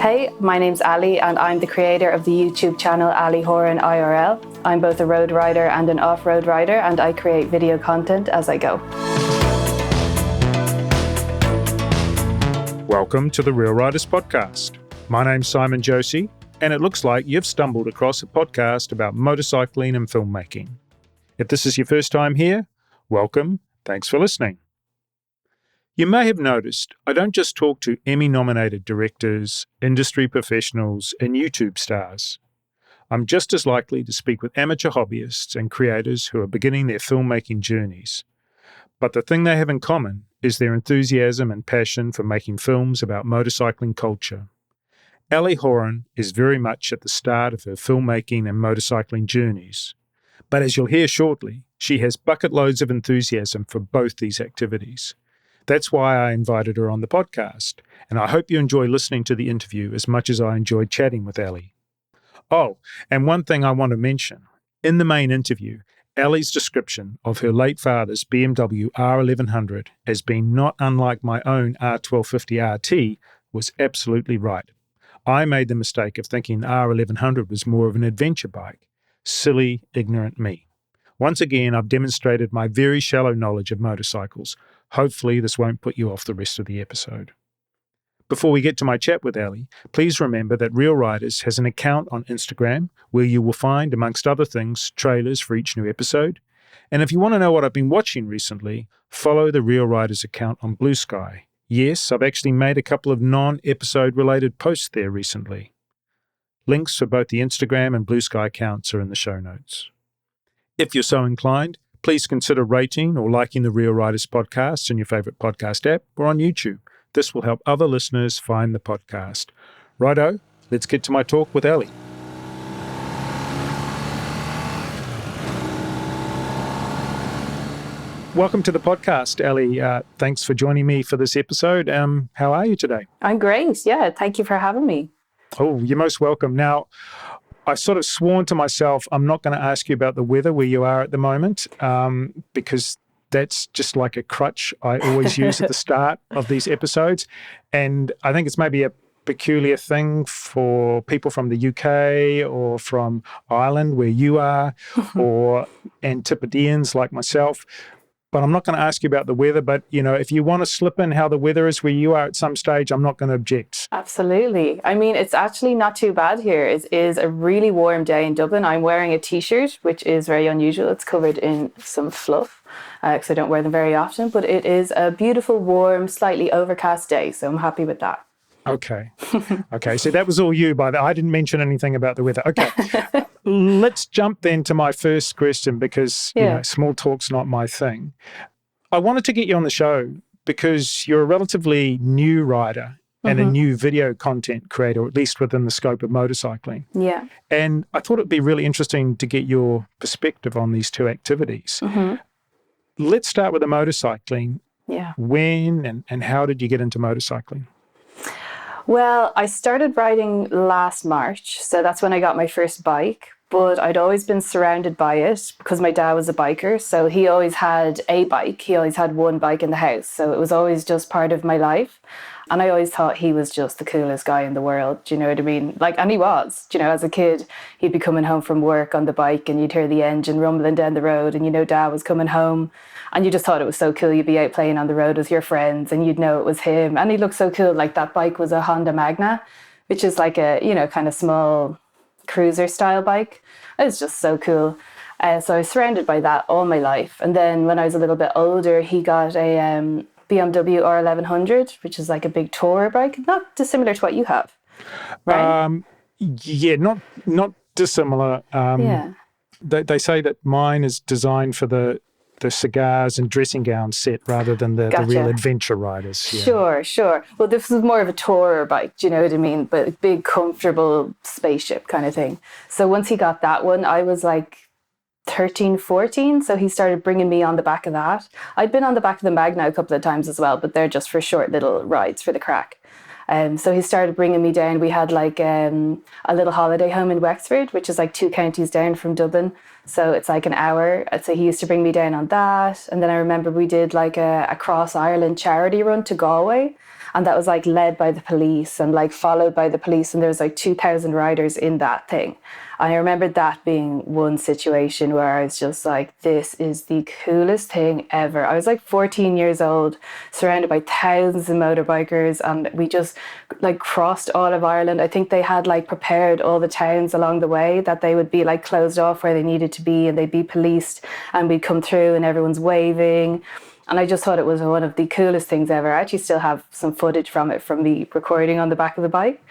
Hey, my name's Ali and I'm the creator of the YouTube channel Ali Horan IRL. I'm both a road rider and an off-road rider, and I create video content as I go. Welcome to the Real Riders Podcast. My name's Simon Josie, and it looks like you've stumbled across a podcast about motorcycling and filmmaking. If this is your first time here, welcome. Thanks for listening. You may have noticed I don't just talk to Emmy-nominated directors, industry professionals, and YouTube stars. I'm just as likely to speak with amateur hobbyists and creators who are beginning their filmmaking journeys. But the thing they have in common is their enthusiasm and passion for making films about motorcycling culture. Ali Horan is very much at the start of her filmmaking and motorcycling journeys. But as you'll hear shortly, she has bucket loads of enthusiasm for both these activities. That's why I invited her on the podcast, and I hope you enjoy listening to the interview as much as I enjoyed chatting with Ali. Oh, and one thing I want to mention. In the main interview, Ali's description of her late father's BMW R1100 as being not unlike my own R1250 RT was absolutely right. I made the mistake of thinking the R1100 was more of an adventure bike. Silly, ignorant me. Once again, I've demonstrated my very shallow knowledge of motorcycles. Hopefully this won't put you off the rest of the episode. Before we get to my chat with Ali, please remember that Real Riders has an account on Instagram where you will find, amongst other things, trailers for each new episode. And if you want to know what I've been watching recently, follow the Real Riders account on Bluesky. Yes, I've actually made a couple of non-episode related posts there recently. Links for both the Instagram and Bluesky accounts are in the show notes. If you're so inclined, please consider rating or liking the Real Riders podcast in your favourite podcast app or on YouTube. This will help other listeners find the podcast. Righto, let's get to my talk with Ali. Welcome to the podcast, Ali. Thanks for joining me for this episode. How are you today? I'm great. Yeah, thank you for having me. Oh, you're most welcome. Now, I sort of sworn to myself I'm not going to ask you about the weather where you are at the moment because that's just like a crutch I always use at the start of these episodes. And I think it's maybe a peculiar thing for people from the UK or from Ireland where you are or Antipodeans like myself. But I'm not going to ask you about the weather, but, you know, if you want to slip in how the weather is where you are at some stage, I'm not going to object. Absolutely. I mean, it's actually not too bad here. It is a really warm day in Dublin. I'm wearing a t-shirt, which is very unusual. It's covered in some fluff because I don't wear them very often, but it is a beautiful, warm, slightly overcast day. So I'm happy with that. Okay. Okay. So that was all you by the I didn't mention anything about the weather. Okay. Let's jump then to my first question because you know, small talk's not my thing. I wanted to get you on the show because you're a relatively new rider and a new video content creator, at least within the scope of motorcycling. Yeah. And I thought it'd be really interesting to get your perspective on these two activities. Let's start with the motorcycling. Yeah. When and how did you get into motorcycling? Well, I started riding last March, so that's when I got my first bike, but I'd always been surrounded by it because my dad was a biker, so he always had a bike. He always had one bike in the house, so it was always just part of my life. And I always thought he was just the coolest guy in the world, do you know what I mean? And he was, you know, as a kid, he'd be coming home from work on the bike and you'd hear the engine rumbling down the road and, you know, dad was coming home and you just thought it was so cool. You'd be out playing on the road with your friends and you'd know it was him. And he looked so cool. Like that bike was a Honda Magna, which is like a, you know, kind of small cruiser style bike. It was just so cool. So I was surrounded by that all my life. And then when I was a little bit older, he got a BMW R1100, which is like a big tourer bike, not dissimilar to what you have, right? Yeah, not dissimilar. They say that mine is designed for the cigars and dressing gown set rather than the real adventure riders. Yeah. Sure. Well, this was more of a tourer bike, do you know what I mean? But a big, comfortable spaceship kind of thing. So once he got that one, I was like 13, 14. So he started bringing me on the back of that. I'd been on the back of the Magna a couple of times as well, but they're just for short little rides for the crack. So he started bringing me down. We had like a little holiday home in Wexford, which is like 2 counties down from Dublin. So it's like an hour. So he used to bring me down on that. And then I remember we did like a Cross Ireland charity run to Galway. And that was like led by the police and like followed by the police. And there was like 2,000 riders in that thing. And I remember that being one situation where I was just like, this is the coolest thing ever. I was like 14 years old, surrounded by thousands of motorbikers, and we just like crossed all of Ireland. I think they had like prepared all the towns along the way that they would be like closed off where they needed to be, and they'd be policed, and we'd come through and everyone's waving. And I just thought it was one of the coolest things ever. I actually still have some footage from it, from me recording on the back of the bike.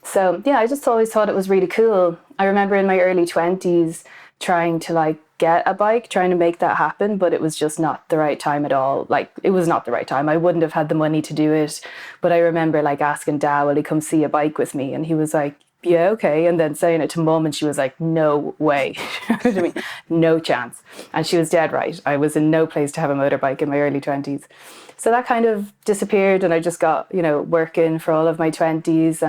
So yeah, I just always thought it was really cool. I remember in my early 20s trying to like get a bike, trying to make that happen, but it was just not the right time at all. Like, it was not the right time. I wouldn't have had the money to do it. But I remember like asking Dad, will he come see a bike with me? And he was like, yeah, okay. And then saying it to Mum, and she was like, no way. You know what I mean? No chance. And she was dead right. I was in no place to have a motorbike in my early 20s. So that kind of disappeared, and I just got, working for all of my 20s.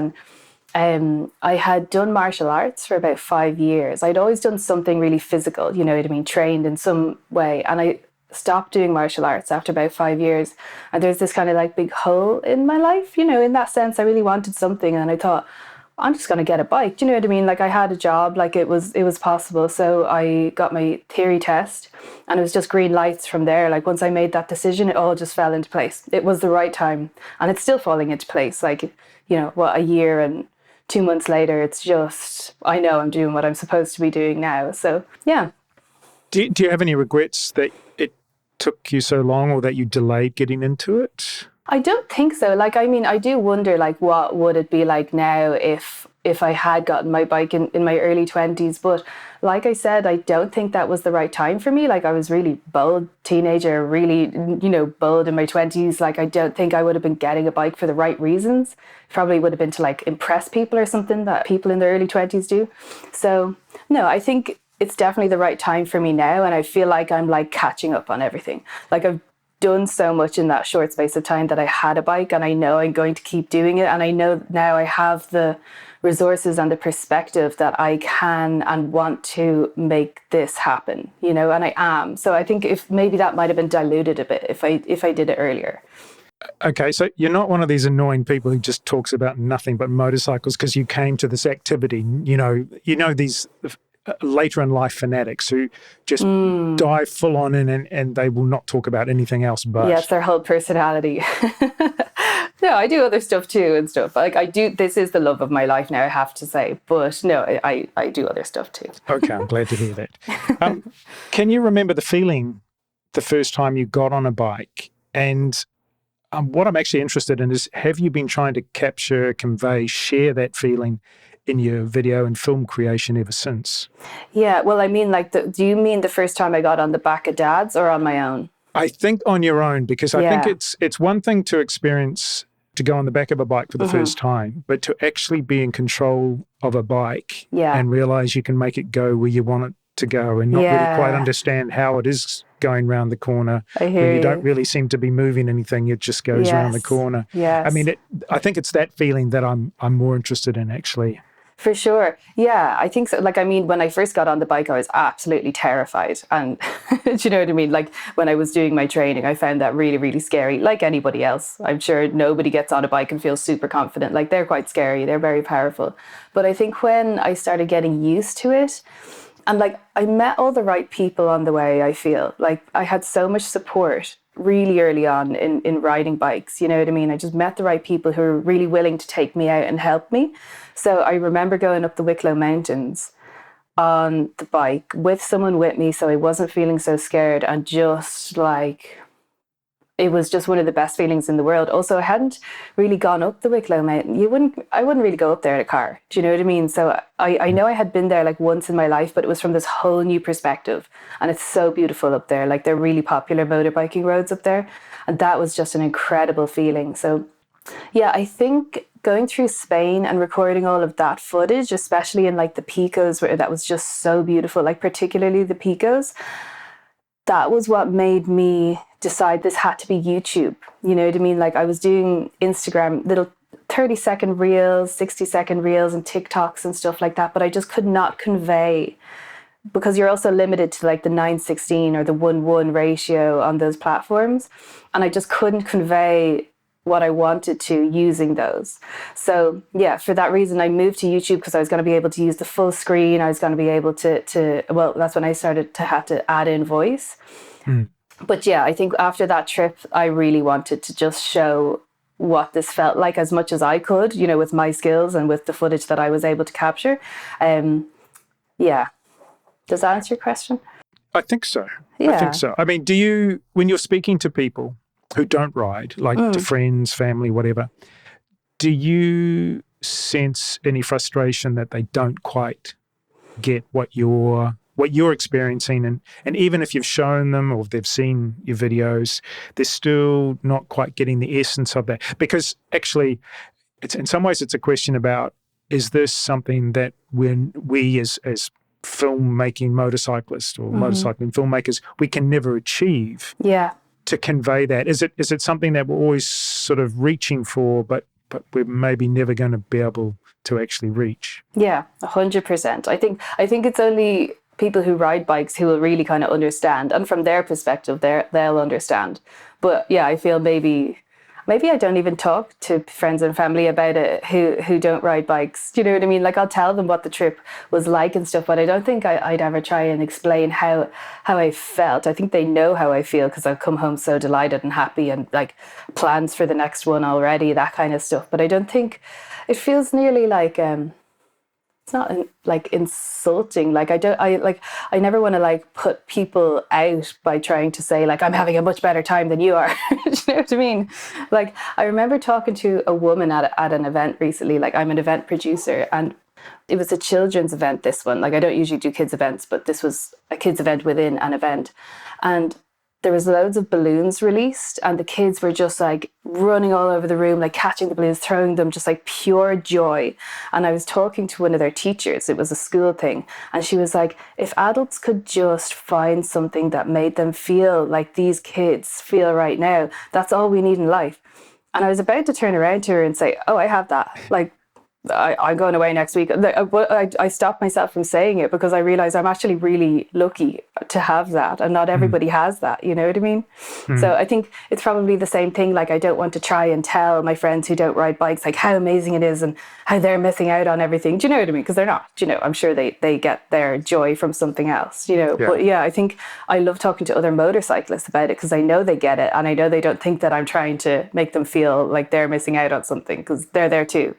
And I had done martial arts for about 5 years. I'd always done something really physical, you know what I mean, trained in some way. And I stopped doing martial arts after about 5 years. And there's this kind of like big hole in my life, in that sense. I really wanted something, and I thought, I'm just going to get a bike. Do you know what I mean? Like, I had a job, like it was possible. So I got my theory test, and it was just green lights from there. Like, once I made that decision, it all just fell into place. It was the right time, and it's still falling into place. Like, a year and 2 months later, it's just, I know I'm doing what I'm supposed to be doing now. So, yeah. Do you have any regrets that it took you so long, or that you delayed getting into it? I don't think so. Like, I mean, I do wonder, like, what would it be like now if I had gotten my bike in my early 20s. But like I said, I don't think that was the right time for me. Like, I was really bold teenager, really, bold in my 20s. Like, I don't think I would have been getting a bike for the right reasons. Probably would have been to like impress people or something that people in their early 20s do. So no, I think it's definitely the right time for me now. And I feel like I'm like catching up on everything. Like, I've done so much in that short space of time that I had a bike, and I know I'm going to keep doing it. And I know now I have the resources and the perspective that I can and want to make this happen, and I am. So I think if maybe that might have been diluted a bit if I did it earlier. Okay, so you're not one of these annoying people who just talks about nothing but motorcycles because you came to this activity. These later in life fanatics who just dive full on in, and they will not talk about anything else but. Yeah, it's their whole personality. No, I do other stuff too and stuff. Like, I do, this is the love of my life now, I have to say. But no, I do other stuff too. Okay, I'm glad to hear that. Can you remember the feeling the first time you got on a bike? And what I'm actually interested in is, have you been trying to capture, convey, share that feeling in your video and film creation ever since? Yeah, well, I mean, like, do you mean the first time I got on the back of Dad's or on my own? I think on your own, because I think it's one thing to experience, to go on the back of a bike for the first time, but to actually be in control of a bike and realize you can make it go where you want it to go, and not really quite understand how it is going round the corner. When you don't really seem to be moving anything, it just goes around the corner. Yes. I mean, I think it's that feeling that I'm more interested in, actually. For sure. Yeah, I think so. Like, I mean, when I first got on the bike, I was absolutely terrified. And do you know what I mean? Like, when I was doing my training, I found that really, really scary. Like anybody else, I'm sure nobody gets on a bike and feels super confident. Like, they're quite scary. They're very powerful. But I think when I started getting used to it, and like, I met all the right people on the way, I feel like I had so much support really early on in riding bikes. You know what I mean? I just met the right people who were really willing to take me out and help me. So I remember going up the Wicklow Mountains on the bike with someone with me, so I wasn't feeling so scared, and just like, it was just one of the best feelings in the world. Also, I hadn't really gone up the Wicklow Mountain. I wouldn't really go up there in a car. Do you know what I mean? So I know I had been there like once in my life, but it was from this whole new perspective. And it's so beautiful up there. Like, they're really popular motorbiking roads up there. And that was just an incredible feeling. So yeah, I think going through Spain and recording all of that footage, especially in like the Picos, where that was just so beautiful, like particularly the Picos, that was what made me decide this had to be YouTube. You know what I mean? Like, I was doing Instagram, little 30-second reels, 60-second reels and TikToks and stuff like that, but I just could not convey, because you're also limited to like the 9:16 or the 1:1 ratio on those platforms. And I just couldn't convey what I wanted to using those. So yeah, for that reason, I moved to YouTube because I was going to be able to use the full screen. I was going to be able to well, that's when I started to have to add in voice. But yeah, I think after that trip, I really wanted to just show what this felt like as much as I could, with my skills and with the footage that I was able to capture. Yeah. Does that answer your question? I think so. Yeah. I think so. I mean, when you're speaking to people who don't ride, like to friends, family, whatever, do you sense any frustration that they don't quite get what you're experiencing? And even if you've shown them or if they've seen your videos, they're still not quite getting the essence of that. Because actually, it's in some ways it's a question about, is this something that when we as filmmaking motorcyclists or motorcycling filmmakers, we can never achieve to convey that? Is it something that we're always sort of reaching for, but we're maybe never going to be able to actually reach? Yeah, 100%. I think it's only people who ride bikes who will really kind of understand, and from their perspective, they'll understand. But yeah, I feel maybe I don't even talk to friends and family about it who don't ride bikes. Do you know what I mean? Like, I'll tell them what the trip was like and stuff, but I don't think I'd ever try and explain how I felt. I think they know how I feel because I've come home so delighted and happy and like plans for the next one already, that kind of stuff. But I don't think it feels nearly like it's not like insulting. Like I never want to like put people out by trying to say like I'm having a much better time than you are. Do you know what I mean? Like, I remember talking to a woman at an event recently. Like, I'm an event producer, and it was a children's event, this one. Like, I don't usually do kids events, but this was a kids event within an event. And there was loads of balloons released, and the kids were just like running all over the room, like catching the balloons, throwing them, just like pure joy. And I was talking to one of their teachers, it was a school thing, and she was like, if adults could just find something that made them feel like these kids feel right now, that's all we need in life. And I was about to turn around to her and say, oh, I have that. Like, I'm going away next week. I stopped myself from saying it because I realized I'm actually really lucky to have that, and not everybody has that. You know what I mean? So I think it's probably the same thing. Like, I don't want to try and tell my friends who don't ride bikes like how amazing it is and how they're missing out on everything. Do you know what I mean? Because they're not. I'm sure they get their joy from something else. But yeah, I think I love talking to other motorcyclists about it because I know they get it, and I know they don't think that I'm trying to make them feel like they're missing out on something, because they're there too.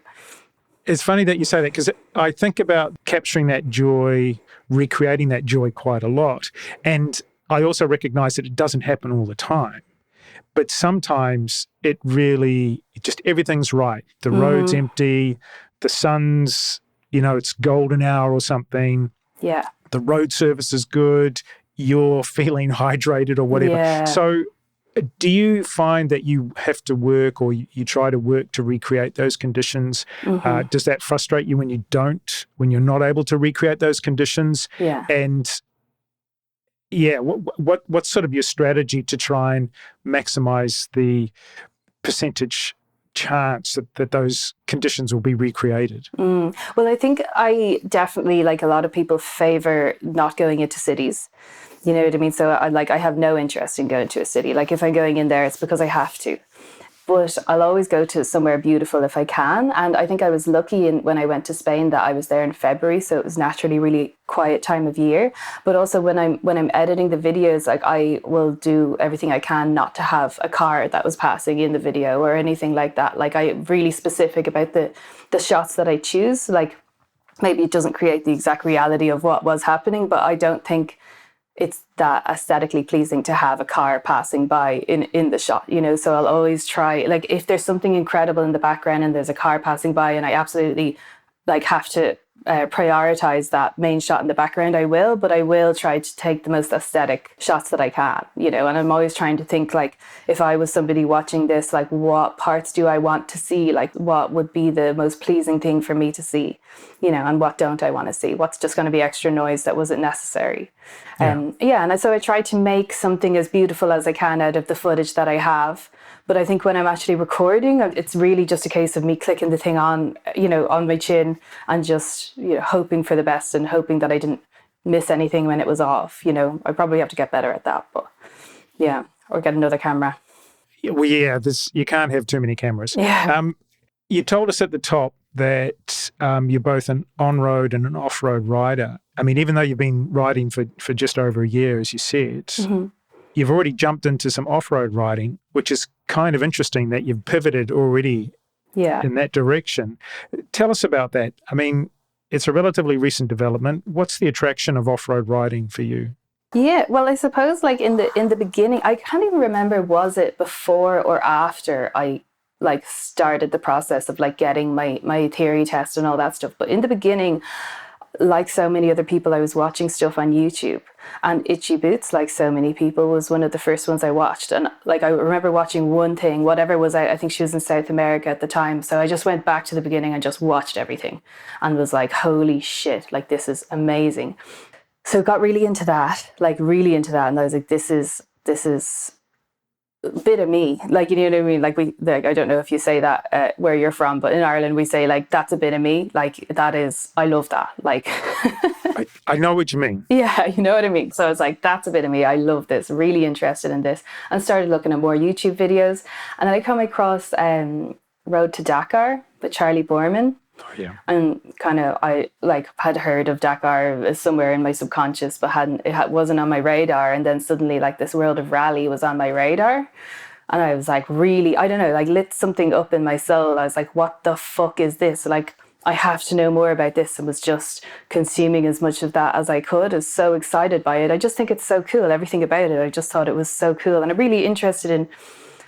It's funny that you say that, because I think about capturing that joy, recreating that joy quite a lot. And I also recognize that it doesn't happen all the time. But sometimes it really, just everything's right. The road's empty, the sun's, it's golden hour or something. Yeah. The road surface is good, you're feeling hydrated or whatever. Yeah. So do you find that you have to work, or you try to work to recreate those conditions? Does that frustrate you when you're not able to recreate those conditions? Yeah. And yeah, what's sort of your strategy to try and maximize the percentage chance that those conditions will be recreated? Well, I think I definitely, like a lot of people, favor not going into cities. You know what I mean? So I have no interest in going to a city. Like, if I'm going in there, it's because I have to. But I'll always go to somewhere beautiful if I can. And I think I was lucky when I went to Spain that I was there in February, so it was naturally really quiet time of year. But also when I'm editing the videos, like, I will do everything I can not to have a car that was passing in the video or anything like that. Like, I'm really specific about the shots that I choose. Like, maybe it doesn't create the exact reality of what was happening, but I don't think it's that aesthetically pleasing to have a car passing by in the shot, so I'll always try, like, if there's something incredible in the background and there's a car passing by and I absolutely like have to prioritize that main shot in the background, I will, but I will try to take the most aesthetic shots that I can, and I'm always trying to think, like, if I was somebody watching this, like, what parts do I want to see? Like, what would be the most pleasing thing for me to see, and what don't I want to see? What's just going to be extra noise that wasn't necessary? And so I try to make something as beautiful as I can out of the footage that I have. But I think when I'm actually recording, it's really just a case of me clicking the thing on, on my chin, and just, hoping for the best and hoping that I didn't miss anything when it was off. I probably have to get better at that, but yeah, or get another camera. Well, yeah, you can't have too many cameras. Yeah. You told us at the top that you're both an on-road and an off-road rider. I mean, even though you've been riding for just over a year, as you said, you've already jumped into some off-road riding, which is kind of interesting that you've pivoted already in that direction. Tell us about that. I mean, it's a relatively recent development. What's the attraction of off-road riding for you? Yeah, well, I suppose like in the beginning, I can't even remember, was it before or after I like started the process of like getting my theory test and all that stuff. But in the beginning, like so many other people, I was watching stuff on YouTube, and Itchy Boots, like so many people, was one of the first ones I watched. And like I remember watching one thing, whatever was out, I think she was in South America at the time. So I just went back to the beginning and just watched everything and was like, holy shit, like this is amazing. So got really into that, like really into that. And I was like, this is a bit of me. Like, you know what I mean? Like I don't know if you say that where you're from, but in Ireland we say like, that's a bit of me. Like that is, I love that. Like, I know what you mean. Yeah, you know what I mean? So I was like, that's a bit of me. I love this, really interested in this. And started looking at more YouTube videos. And then I come across Road to Dakar with Charlie Boorman. Oh, yeah. And kind of, I like had heard of Dakar somewhere in my subconscious, but wasn't on my radar. And then suddenly like this world of rally was on my radar. And I was like, really, I don't know, like lit something up in my soul. I was like, what the fuck is this? Like, I have to know more about this, and was just consuming as much of that as I could. I was so excited by it. I just think it's so cool, everything about it. I just thought it was so cool. And I'm really interested in,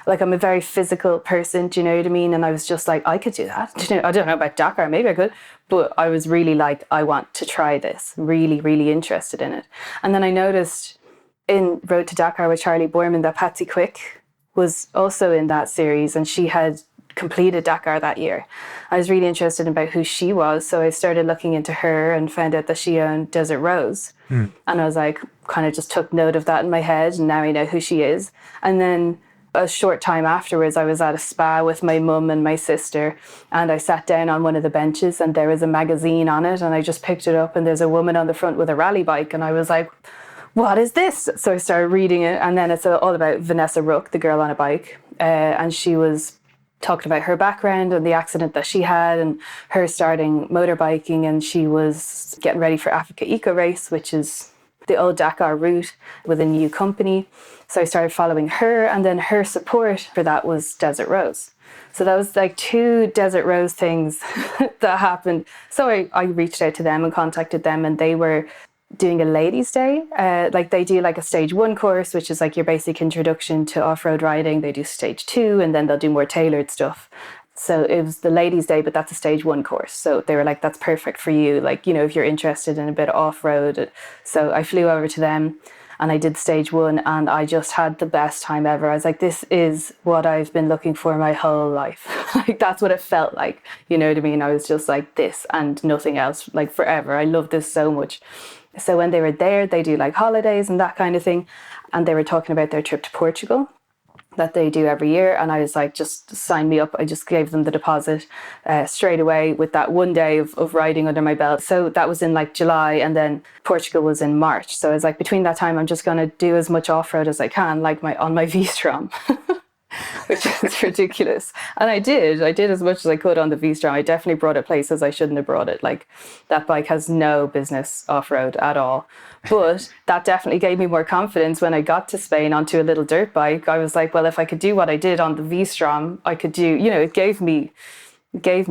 like, I'm a very physical person, do you know what I mean? And I was just like, I could do that. Do you know, I don't know about Dakar, maybe I could. But I was really like, I want to try this. Really, really interested in it. And then I noticed in Road to Dakar with Charlie Boorman that Patsy Quick was also in that series, and she had completed Dakar that year. I was really interested about who she was, so I started looking into her and found out that she owned Desert Rose. And I was like, kind of just took note of that in my head, and now I know who she is. And then a short time afterwards, I was at a spa with my mum and my sister, and I sat down on one of the benches and there was a magazine on it, and I just picked it up and there's a woman on the front with a rally bike, and I was like, what is this? So I started reading it, and then it's all about Vanessa Ruck, the girl on a bike, and she was talking about her background and the accident that she had and her starting motorbiking, and she was getting ready for Africa Eco Race, which is the old Dakar route with a new company. So I started following her, and then her support for that was Desert Rose. So that was like two Desert Rose things that happened. So I reached out to them and contacted them, and they were doing a ladies' day. Like they do like a stage 1 course, which is like your basic introduction to off-road riding. They do stage 2, and then they'll do more tailored stuff. So it was the ladies' day, but that's a stage 1 course. So they were like, that's perfect for you. Like, you know, if you're interested in a bit of off-road. So I flew over to them and I did stage 1, and I just had the best time ever. I was like, this is what I've been looking for my whole life. Like, that's what it felt like. You know what I mean? I was just like, this and nothing else, like forever. I love this so much. So when they were there, they do like holidays and that kind of thing. And they were talking about their trip to Portugal that they do every year. And I was like, just sign me up. I just gave them the deposit straight away with that one day of riding under my belt. So that was in like July, and then Portugal was in March. So I was like, between that time, I'm just going to do as much off-road as I can, like on my V-Strom. Which is ridiculous. And I did as much as I could on the V-Strom. I definitely brought it places I shouldn't have brought it. Like, that bike has no business off-road at all. But that definitely gave me more confidence when I got to Spain onto a little dirt bike. I was like, well, if I could do what I did on the V-Strom, I could do, you know, it gave me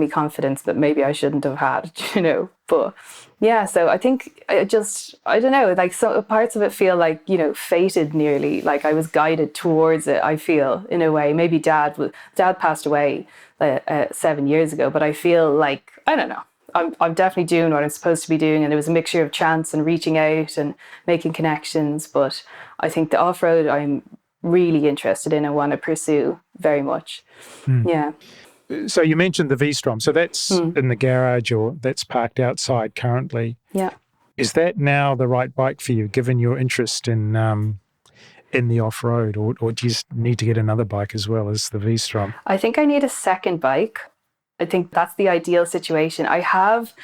confidence that maybe I shouldn't have had, you know. But yeah, so I think I don't know, like some parts of it feel like, you know, fated nearly, like I was guided towards it, I feel, in a way. Maybe dad passed away 7 years ago, but I feel like, I don't know, I'm definitely doing what I'm supposed to be doing, and it was a mixture of chance and reaching out and making connections. But I think the off-road I'm really interested in and want to pursue very much. Yeah. So you mentioned the V-Strom. So that's in the garage, or that's parked outside currently. Yeah. Is that now the right bike for you, given your interest in the off-road, or do you need to get another bike as well as the V-Strom? I think I need a second bike. I think that's the ideal situation. I have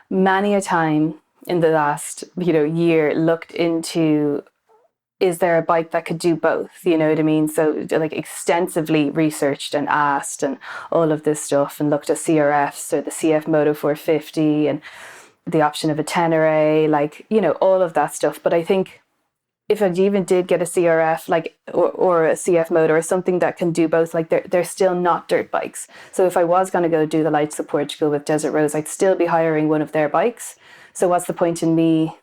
many a time in the last, you know, year looked into is there a bike that could do both? You know what I mean? So like extensively researched and asked and all of this stuff, and looked at CRFs or the CF Moto 450 and the option of a 10RA, like, you know, all of that stuff. But I think if I even did get a CRF, like, or a CF Moto or something that can do both, like they're still not dirt bikes. So if I was going to go do the Lights of Portugal with Desert Rose, I'd still be hiring one of their bikes. So what's the point in me,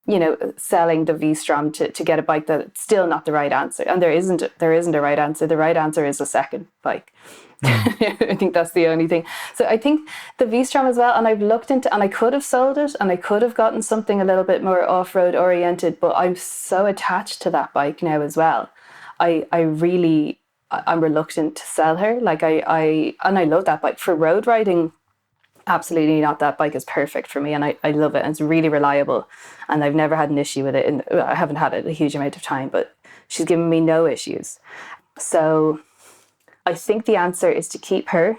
you know, selling the V-Strom to get a bike that's still not the right answer? And there isn't a right answer. The right answer is a second bike. I think that's the only thing. So I think the V-Strom as well, and I've looked into, and I could have sold it and I could have gotten something a little bit more off-road oriented, but I'm so attached to that bike now as well. I'm reluctant to sell her. Like I love that bike for road riding. Absolutely not. That bike is perfect for me, and I love it, and it's really reliable, and I've never had an issue with it. And I haven't had it a huge amount of time, but she's given me no issues. So I think the answer is to keep her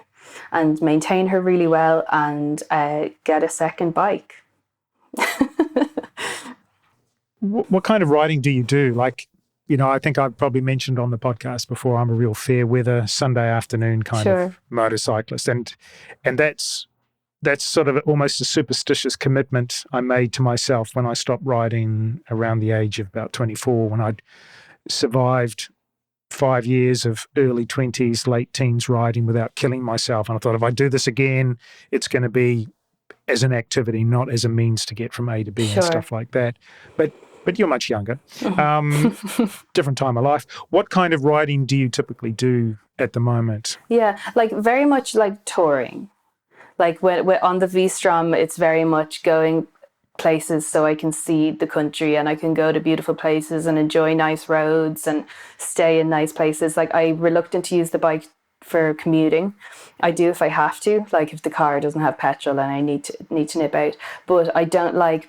and maintain her really well, and get a second bike. What kind of riding do you do? Like, you know, I think I've probably mentioned on the podcast before, I'm a real fair weather Sunday afternoon kind of motorcyclist, and that's sort of almost a superstitious commitment I made to myself when I stopped riding around the age of about 24, when I'd survived 5 years of early 20s, late teens riding without killing myself. And I thought, if I do this again, it's going to be as an activity, not as a means to get from A to B and stuff like that. But you're much younger, different time of life. What kind of riding do you typically do at the moment? Yeah, like very much like touring. Like when on the V-Strom, it's very much going places so I can see the country and I can go to beautiful places and enjoy nice roads and stay in nice places. Like I'm reluctant to use the bike for commuting. I do if I have to, like if the car doesn't have petrol and I need to nip out. But I don't like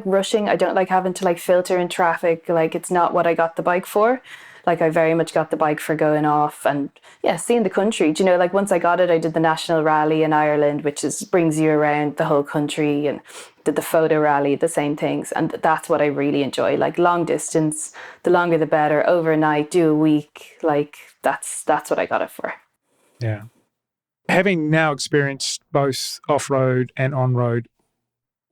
rushing. I don't like having to like filter in traffic. Like it's not what I got the bike for. Like I very much got the bike for going off and seeing the country. Do you know, like once I got it, I did the National Rally in Ireland, which brings you around the whole country, and did the photo rally, the same things. And that's what I really enjoy. Like long distance, the longer the better, overnight, do a week. Like that's what I got it for. Yeah. Having now experienced both off-road and on-road,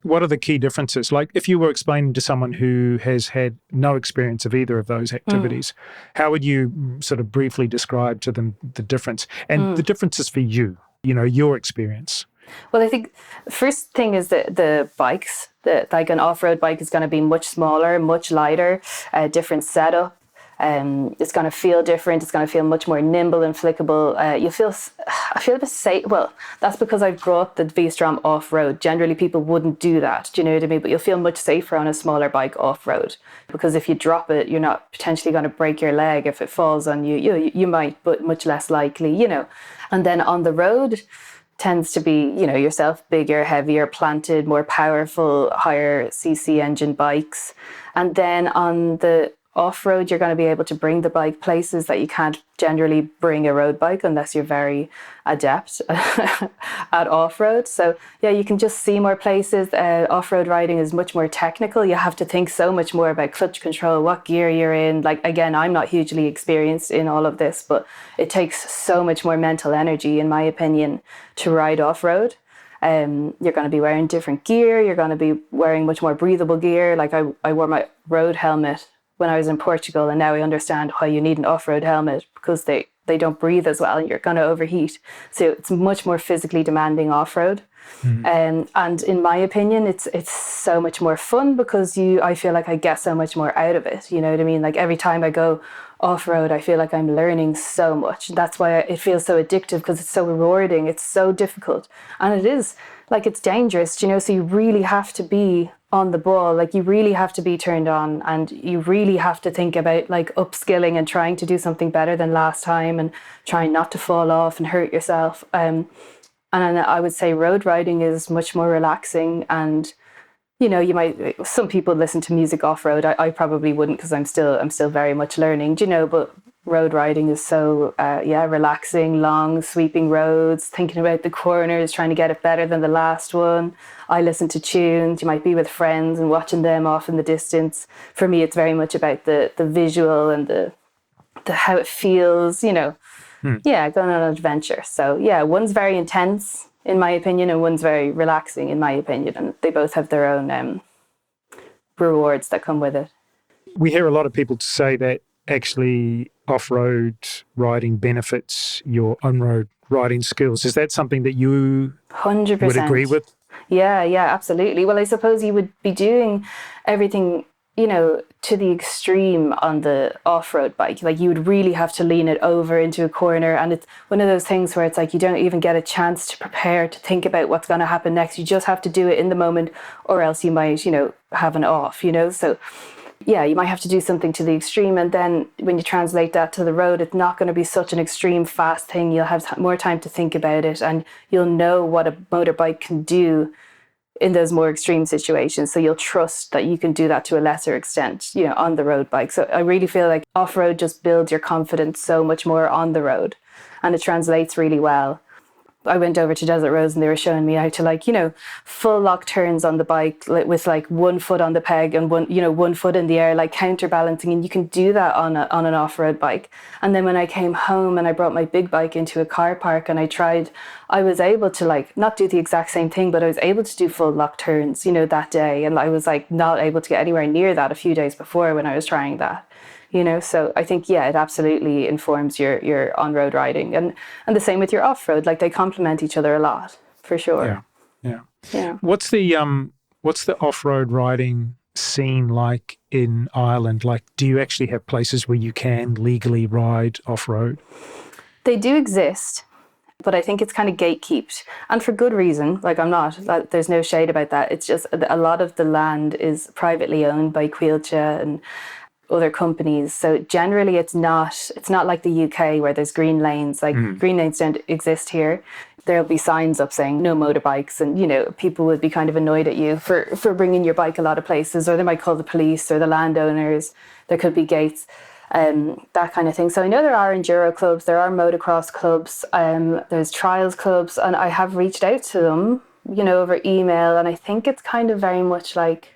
what are the key differences? Like if you were explaining to someone who has had no experience of either of those activities, how would you sort of briefly describe to them the difference and the differences for you, you know, your experience? Well, I think the first thing is that the bikes, like an off-road bike is going to be much smaller, much lighter, different setup. It's going to feel different. It's going to feel much more nimble and flickable. I feel a bit safe. Well, that's because I've brought the V-Strom off-road. Generally, people wouldn't do that. Do you know what I mean? But you'll feel much safer on a smaller bike off-road, because if you drop it, you're not potentially going to break your leg. If it falls on you, you might, but much less likely, you know. And then on the road tends to be, you know, yourself, bigger, heavier, planted, more powerful, higher CC engine bikes. And then on the off-road, you're going to be able to bring the bike places that you can't generally bring a road bike unless you're very adept at off-road. So yeah, you can just see more places. Off-road riding is much more technical. You have to think so much more about clutch control, what gear you're in. Like again, I'm not hugely experienced in all of this, but it takes so much more mental energy, in my opinion, to ride off-road. You're going to be wearing different gear. You're going to be wearing much more breathable gear. Like I wore my road helmet when I was in Portugal, and now I understand why you need an off-road helmet, because they don't breathe as well and you're going to overheat. So it's much more physically demanding off-road. And in my opinion, it's so much more fun, because I feel like I get so much more out of it. You know what I mean? Like every time I go off-road, I feel like I'm learning so much. That's why it feels so addictive, because it's so rewarding. It's so difficult. And it is, like, it's dangerous, you know, so you really have to be on the ball. Like you really have to be turned on, and you really have to think about like upskilling and trying to do something better than last time, and trying not to fall off and hurt yourself. And I would say road riding is much more relaxing. And you know, some people listen to music off-road. I probably wouldn't, because I'm still very much learning, you know, but road riding is so relaxing, long sweeping roads, thinking about the corners, trying to get it better than the last one. I listen to tunes. You might be with friends and watching them off in the distance. For me, it's very much about the visual and the how it feels, going on an adventure. So yeah, one's very intense in my opinion and one's very relaxing in my opinion, and they both have their own rewards that come with it. We hear a lot of people say that actually off-road riding benefits your on-road riding skills. Is that something that you 100% would agree with? Yeah, absolutely. Well, I suppose you would be doing everything, to the extreme on the off-road bike. Like you would really have to lean it over into a corner. And it's one of those things where it's like you don't even get a chance to prepare, to think about what's going to happen next. You just have to do it in the moment, or else you might, have an off, So yeah, you might have to do something to the extreme. And then when you translate that to the road, it's not going to be such an extreme fast thing. You'll have more time to think about it, and you'll know what a motorbike can do in those more extreme situations. So you'll trust that you can do that to a lesser extent, on the road bike. So I really feel like off-road just builds your confidence so much more on the road, and it translates really well. I went over to Desert Rose and they were showing me how to full lock turns on the bike with one foot on the peg and one foot in the air, like counterbalancing. And you can do that on an off-road bike. And then when I came home and I brought my big bike into a car park and I was able to not do the exact same thing, but I was able to do full lock turns, that day. And I was not able to get anywhere near that a few days before when I was trying that. So I think, it absolutely informs your on-road riding, and the same with your off-road. They complement each other a lot, for sure. Yeah. What's the off-road riding scene like in Ireland? Do you actually have places where you can legally ride off-road? They do exist, but I think it's kind of gatekept, and for good reason. There's no shade about that. It's just a lot of the land is privately owned by Cuilcha and other companies. So generally it's not like the UK where there's green lanes. Green lanes don't exist here. There'll be signs up saying no motorbikes, and people would be kind of annoyed at you for bringing your bike a lot of places, or they might call the police or the landowners. There could be gates, that kind of thing. So I know there are enduro clubs, there are motocross clubs, there's trials clubs, and I have reached out to them, over email, and I think it's kind of very much like,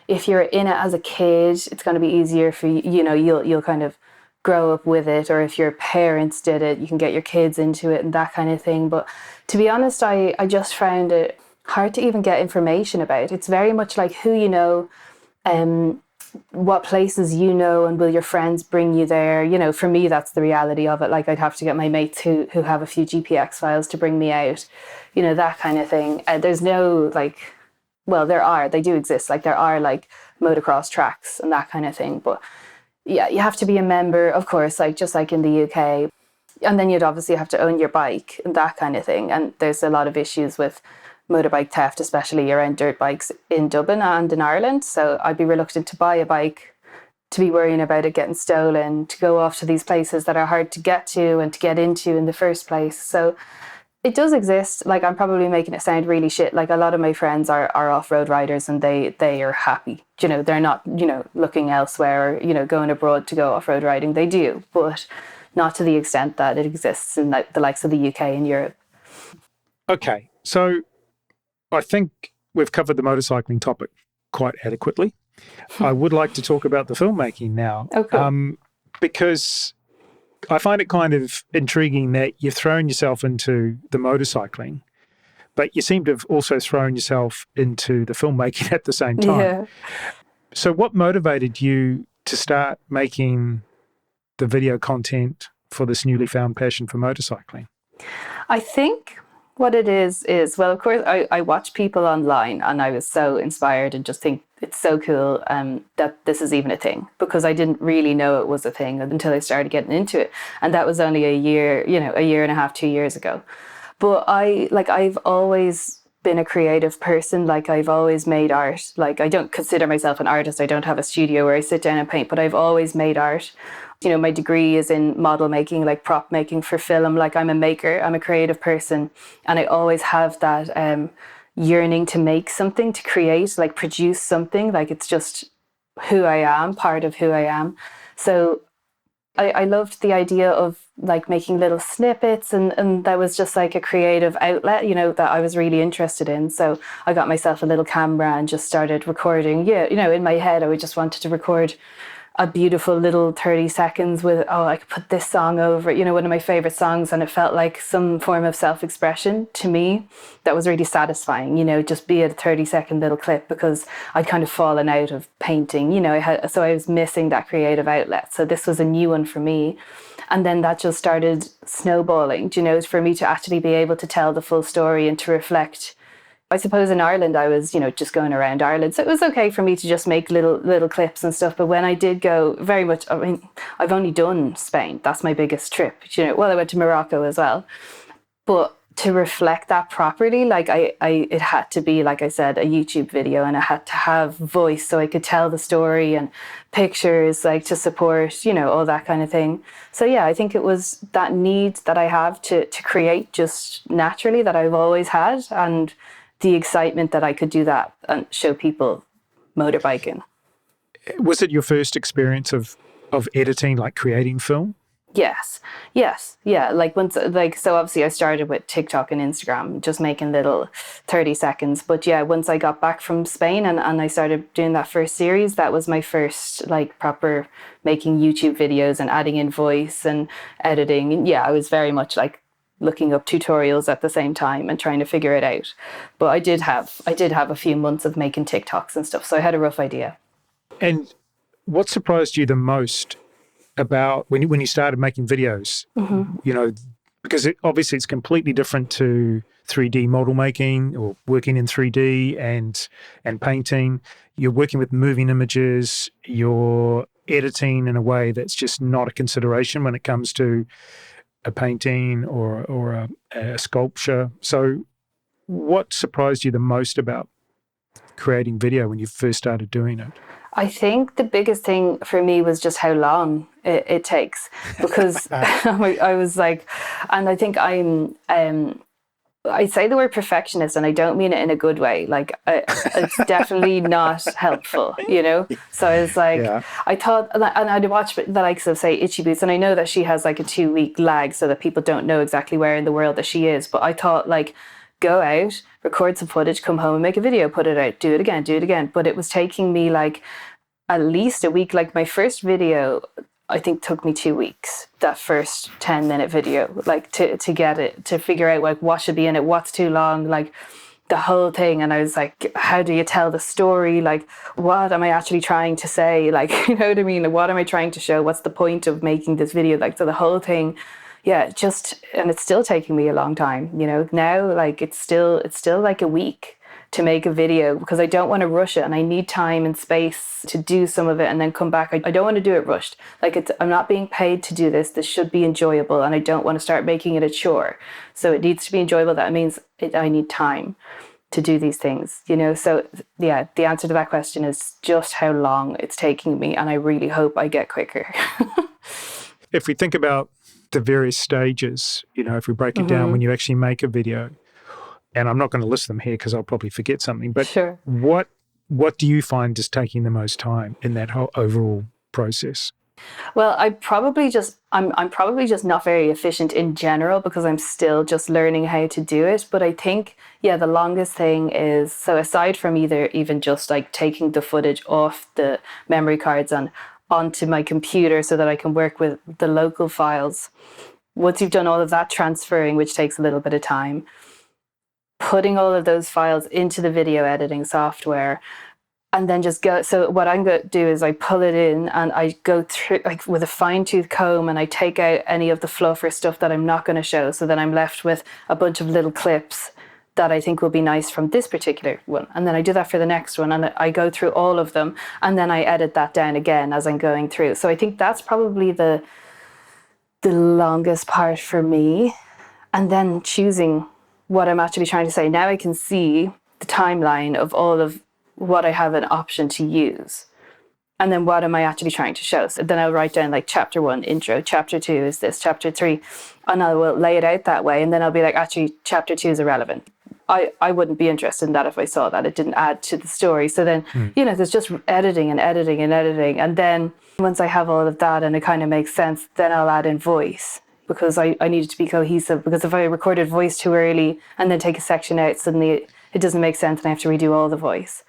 if you're in it as a kid, it's going to be easier for you. You'll kind of grow up with it. Or if your parents did it, you can get your kids into it and that kind of thing. But to be honest, I just found it hard to even get information about. It's very much like who you know, what places you know, and will your friends bring you there? For me, that's the reality of it. I'd have to get my mates who have a few GPX files to bring me out, that kind of thing. There's no well, they do exist. There are motocross tracks and that kind of thing. But yeah, you have to be a member, of course, just like in the UK. And then you'd obviously have to own your bike and that kind of thing. And there's a lot of issues with motorbike theft, especially around dirt bikes in Dublin and in Ireland. So I'd be reluctant to buy a bike, to be worrying about it getting stolen, to go off to these places that are hard to get to and to get into in the first place. So it does exist. I'm probably making it sound really shit. A lot of my friends are off-road riders, and they are happy. They're not, looking elsewhere or, going abroad to go off-road riding. They do, but not to the extent that it exists in the likes of the UK and Europe. Okay, so I think we've covered the motorcycling topic quite adequately. I would like to talk about the filmmaking now. Oh, cool. Because I find it kind of intriguing that you've thrown yourself into the motorcycling, but you seem to have also thrown yourself into the filmmaking at the same time. Yeah. So what motivated you to start making the video content for this newly found passion for motorcycling? I think what it is, well, of course, I watch people online and I was so inspired and just think it's so cool that this is even a thing, because I didn't really know it was a thing until I started getting into it. And that was only a year and a half, 2 years ago. But I've always been a creative person. I've always made art. I don't consider myself an artist. I don't have a studio where I sit down and paint, but I've always made art. My degree is in model making, prop making for film. I'm a maker, I'm a creative person. And I always have that yearning to make something, to create, produce something. It's just who I am, part of who I am. So I loved the idea of like making little snippets, and that was just like a creative outlet, that I was really interested in. So I got myself a little camera and just started recording. Yeah, in my head, I just wanted to record a beautiful little 30 seconds with, I could put this song over, one of my favorite songs. And it felt like some form of self-expression to me that was really satisfying, just be a 30-second little clip, because I'd kind of fallen out of painting, so I was missing that creative outlet. So this was a new one for me. And then that just started snowballing, for me to actually be able to tell the full story and to reflect. I suppose in Ireland, I was, just going around Ireland. So it was okay for me to just make little clips and stuff. But when I did go very much, I've only done Spain. That's my biggest trip. Well, I went to Morocco as well. But to reflect that properly, like it had to be, like I said, a YouTube video, and it had to have voice so I could tell the story, and pictures like to support, all that kind of thing. So yeah, I think it was that need that I have to create just naturally that I've always had, and the excitement that I could do that and show people motorbiking. Was it your first experience of editing, like creating film? Yes. Yeah. So obviously I started with TikTok and Instagram, just making little 30 seconds. But yeah, once I got back from Spain and I started doing that first series, that was my first like proper making YouTube videos and adding in voice and editing. And yeah, I was very much like looking up tutorials at the same time and trying to figure it out. But I did have a few months of making TikToks and stuff, so I had a rough idea. And what surprised you the most about when you started making videos? Mm-hmm. Because obviously it's completely different to 3D model making or working in 3D and painting. You're working with moving images, you're editing in a way that's just not a consideration when it comes to a painting or a sculpture. So what surprised you the most about creating video when you first started doing it? I think the biggest thing for me was just how long it takes, because I was like, and I think I say the word perfectionist, and I don't mean it in a good way. Like, it's definitely not helpful, So I was like, yeah. I thought, and I'd watch the likes of, say, Itchy Boots, and I know that she has like a 2-week lag so that people don't know exactly where in the world that she is. But I thought, like, go out, record some footage, come home and make a video, put it out, do it again. But it was taking me like at least a week. Like my first video, I think took me 2 weeks, that first 10-minute video, like to get it, to figure out like what should be in it, what's too long, like the whole thing. And I was like, how do you tell the story? Like, what am I actually trying to say? Like, you know what I mean? What am I trying to show? What's the point of making this video? Like, so the whole thing, yeah, and it's still taking me a long time, now, like it's still like a week to make a video, because I don't want to rush it, and I need time and space to do some of it and then come back. I don't want to do it rushed. Like, I'm not being paid to do this. This should be enjoyable, and I don't want to start making it a chore. So it needs to be enjoyable. That means I need time to do these things, So yeah, the answer to that question is just how long it's taking me, and I really hope I get quicker. If we think about the various stages, if we break it down when you actually make a video, and I'm not going to list them here because I'll probably forget something, but sure. What do you find is taking the most time in that whole overall process? Well, I'm probably just not very efficient in general, because I'm still just learning how to do it. But I think, yeah, the longest thing is, so aside from even just like taking the footage off the memory cards and onto my computer so that I can work with the local files, once you've done all of that transferring, which takes a little bit of time, putting all of those files into the video editing software, and then just go. So what I'm going to do is I pull it in and I go through like with a fine-tooth comb, and I take out any of the fluff or stuff that I'm not going to show. So then I'm left with a bunch of little clips that I think will be nice from this particular one. And then I do that for the next one, and I go through all of them, and then I edit that down again as I'm going through. So I think that's probably the longest part for me. And then choosing what I'm actually trying to say. Now I can see the timeline of all of what I have an option to use. And then what am I actually trying to show? So then I'll write down like chapter 1, intro, chapter 2 is this, chapter 3, and I will lay it out that way. And then I'll be like, actually, chapter 2 is irrelevant. I wouldn't be interested in that if I saw that it didn't add to the story. So then, there's just editing. And then Once I have all of that and it kind of makes sense, then I'll add in voice, because I need it to be cohesive. Because if I recorded voice too early and then take a section out, suddenly it doesn't make sense and I have to redo all the voice.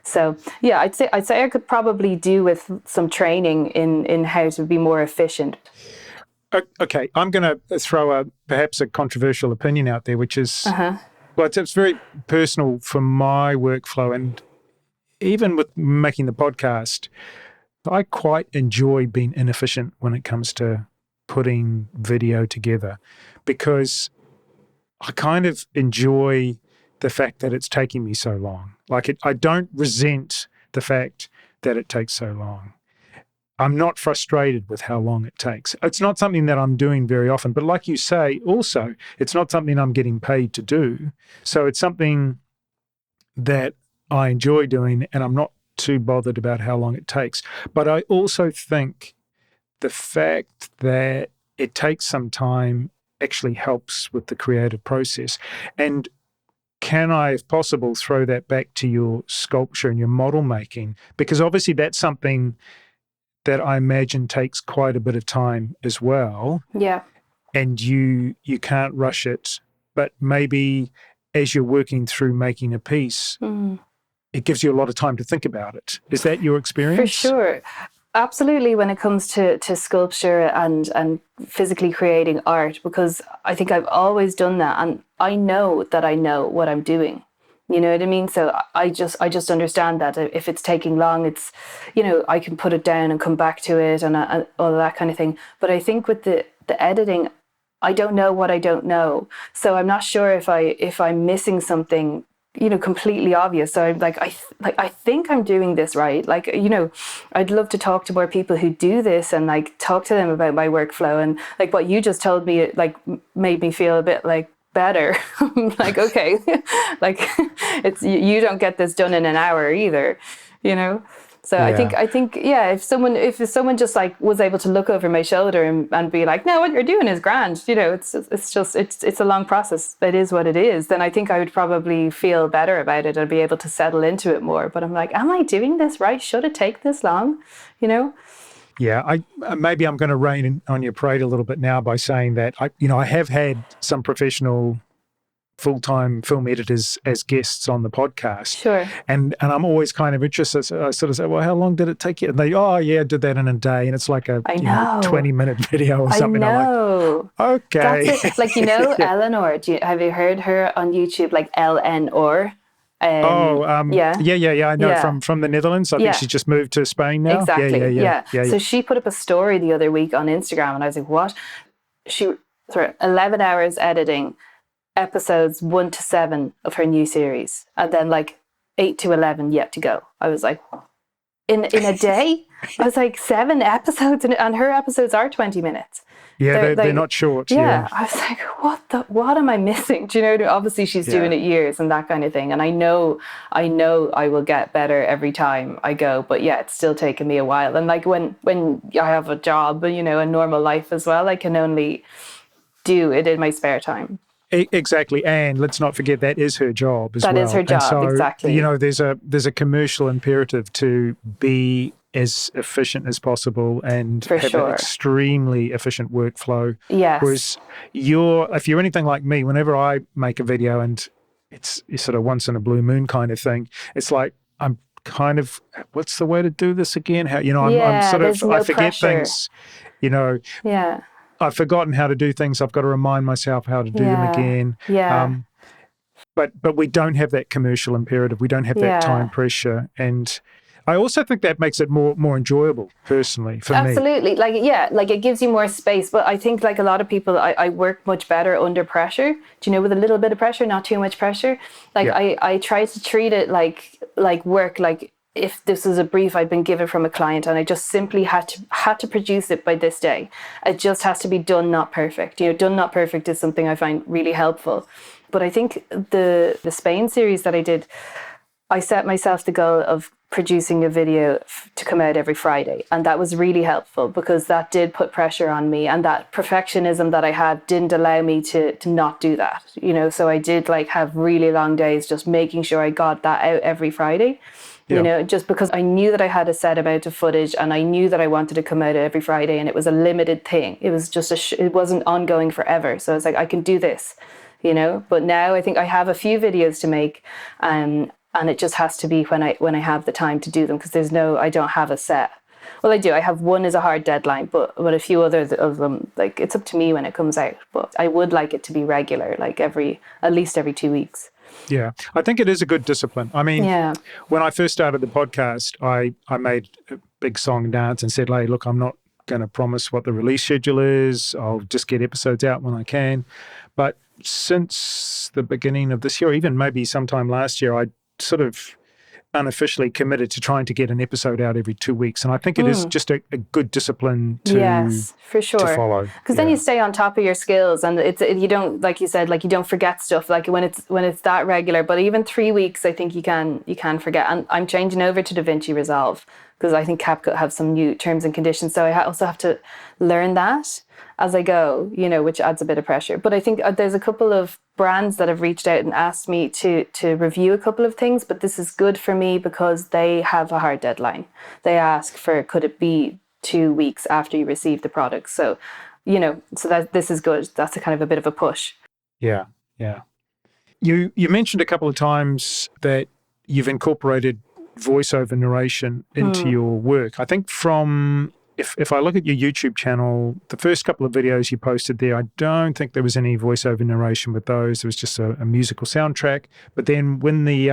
So yeah, I'd say I could probably do with some training in how to be more efficient. Okay, I'm going to throw perhaps a controversial opinion out there, which is, well, it's very personal for my workflow. And even with making the podcast, I quite enjoy being inefficient when it comes to putting video together, because I kind of enjoy the fact that it's taking me so long. I don't resent the fact that it takes so long. I'm not frustrated with how long it takes. It's not something that I'm doing very often, but like you say, also, it's not something I'm getting paid to do. So it's something that I enjoy doing, and I'm not too bothered about how long it takes. But I also think the fact that it takes some time actually helps with the creative process. And can I, if possible, throw that back to your sculpture and your model making? Because obviously that's something that I imagine takes quite a bit of time as well. Yeah. And you can't rush it, but maybe as you're working through making a piece, it gives you a lot of time to think about it. Is that your experience? For sure. Absolutely, when it comes to sculpture and physically creating art, because I think I've always done that, and I know that I know what I'm doing. You know what I mean? So I just understand that if it's taking long, it's, I can put it down and come back to it and all of that kind of thing. But I think with the editing, I don't know what I don't know. So I'm not sure if I'm missing something, completely obvious. So I'm I think I'm doing this right. I'd love to talk to more people who do this and talk to them about my workflow, and what you just told me, made me feel a bit better. Okay, it's, you don't get this done in an hour either, So yeah. I think yeah, if someone just was able to look over my shoulder and be like, no, what you're doing is grand, it's a long process, it is what it is, then I think I would probably feel better about it and be able to settle into it more. But I'm like, am I doing this right? Should it take this long? Yeah, maybe I'm going to rain on your parade a little bit now by saying that I have had some professional full-time film editors as guests on the podcast. Sure. And I'm always kind of interested. So I sort of say, well, how long did it take you? And they, I did that in a day. And it's like a 20-minute video or something. I know. I'm like, okay. That's it. Yeah. Leonoor, have you heard her on YouTube, LNR? Yeah. I know from the Netherlands. I think she's just moved to Spain now. Exactly. Yeah. So she put up a story the other week on Instagram, and I was like, what? 11 hours editing episodes 1 to 7 of her new series, and then 8 to 11 yet to go. I was like, in a day? I was like, 7 episodes, and her episodes are 20 minutes. Yeah, they're not short. Yeah, I was like, what am I missing? Do you know? Obviously, she's doing it years and that kind of thing. And I know I will get better every time I go. But yeah, it's still taking me a while. And when I have a job, a normal life as well, I can only do it in my spare time. Exactly, and let's not forget that is her job as well. That is her job, and so, exactly. There's a commercial imperative to be as efficient as possible and have an extremely efficient workflow. Yes. Whereas if you're anything like me, whenever I make a video and it's sort of once in a blue moon kind of thing, it's like I'm kind of, what's the way to do this again? How I'm sort of I forget things. Yeah. I've forgotten how to do things. I've got to remind myself how to do them again. Yeah. But we don't have that commercial imperative. We don't have that time pressure. And I also think that makes it more enjoyable, personally, for me. Absolutely. It gives you more space. But I think a lot of people, I work much better under pressure. Do you know, with a little bit of pressure, not too much pressure. I try to treat it like work, if this is a brief I've been given from a client and I just simply had to produce it by this day. It just has to be done, not perfect. Done, not perfect is something I find really helpful. But I think the Spain series that I did, I set myself the goal of producing a video to come out every Friday. And that was really helpful because that did put pressure on me, and that perfectionism that I had didn't allow me to not do that. So I did have really long days just making sure I got that out every Friday. you Yeah. know, just because I knew that I had a set amount of footage and I knew that I wanted to come out every Friday, and it was a limited thing. It was just it wasn't ongoing forever. So I was like, I can do this, you know. But now I think I have a few videos to make, and it just has to be when I have the time to do them, because I don't have a set. Well, I do. I have one as a hard deadline, but a few others of them, like, it's up to me when it comes out. But I would like it to be regular, like at least every 2 weeks. Yeah. I think it is a good discipline. I mean, Yeah. when I first started the podcast, I made a big song and dance and said, hey, look, I'm not going to promise what the release schedule is. I'll just get episodes out when I can. But since the beginning of this year, even maybe sometime last year, I sort of unofficially committed to trying to get an episode out every 2 weeks. And I think it is just a good discipline to Yes, for sure. follow. Because then you stay on top of your skills, and you don't, like you said, like, you don't forget stuff like when it's that regular. But even 3 weeks, I think you can forget. And I'm changing over to DaVinci Resolve because I think CapCut have some new terms and conditions. So I also have to learn that as I go, you know, which adds a bit of pressure. But I think there's a couple of brands that have reached out and asked me to review a couple of things, but this is good for me because they have a hard deadline. They ask for, could it be 2 weeks after you receive the product? So, you know, so that this is good. That's a kind of a bit of a push. Yeah, yeah. You mentioned a couple of times that you've incorporated voiceover narration into your work. I think if I look at your YouTube channel, the first couple of videos you posted there, I don't think there was any voiceover narration with those. There was just a musical soundtrack. But then when the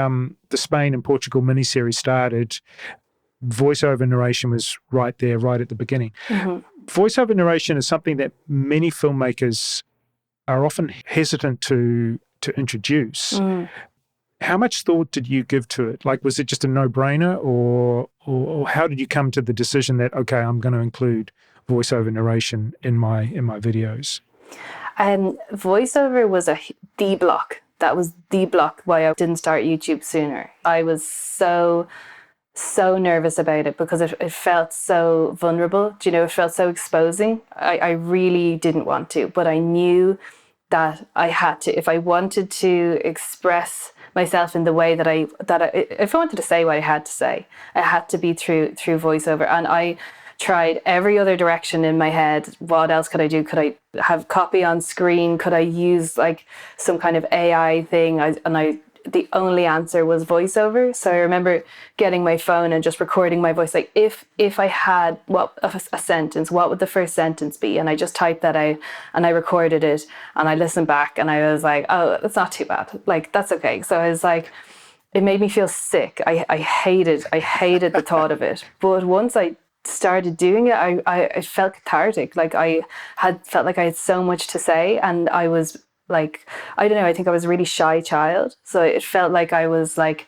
Spain and Portugal miniseries started, voiceover narration was right there, right at the beginning. Voiceover narration is something that many filmmakers are often hesitant to introduce. How much thought did you give to it? Like, was it just a no-brainer, or how did you come to the decision that, okay, I'm going to include voiceover narration in my videos? Voiceover was the block. That was the block why I didn't start YouTube sooner. I was so nervous about it because it felt so vulnerable. Do you know, it felt so exposing. I really didn't want to, but I knew that I had to, if I wanted to express myself in the way that if I wanted to say what I had to say, I had to be through voiceover. And I tried every other direction in my head. What else could I do? Could I have copy on screen? Could I use like some kind of AI thing? The only answer was voiceover. So I remember getting my phone and just recording my voice. Like, if I had a sentence, what would the first sentence be? And I just typed that out and I recorded it and I listened back and I was like, oh, that's not too bad. Like, that's okay. So I was like, it made me feel sick. I hated the thought of it. But once I started doing it, I felt cathartic. Like, I had felt like I had so much to say, and I was like, I don't know, I think I was a really shy child. So it felt like I was like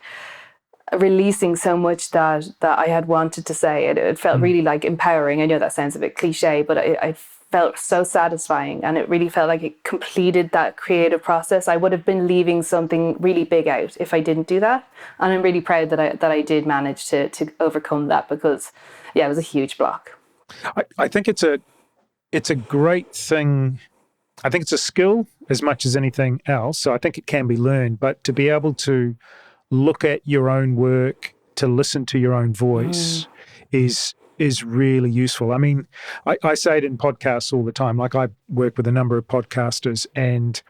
releasing so much that I had wanted to say. It felt really like empowering. I know that sounds a bit cliche, but I felt so satisfying, and it really felt like it completed that creative process. I would have been leaving something really big out if I didn't do that. And I'm really proud that I did manage to overcome that, because yeah, it was a huge block. I think it's a great thing. I think it's a skill as much as anything else. So I think it can be learned, but to be able to look at your own work, to listen to your own voice is really useful. I mean, I say it in podcasts all the time. Like, I work with a number of podcasters, and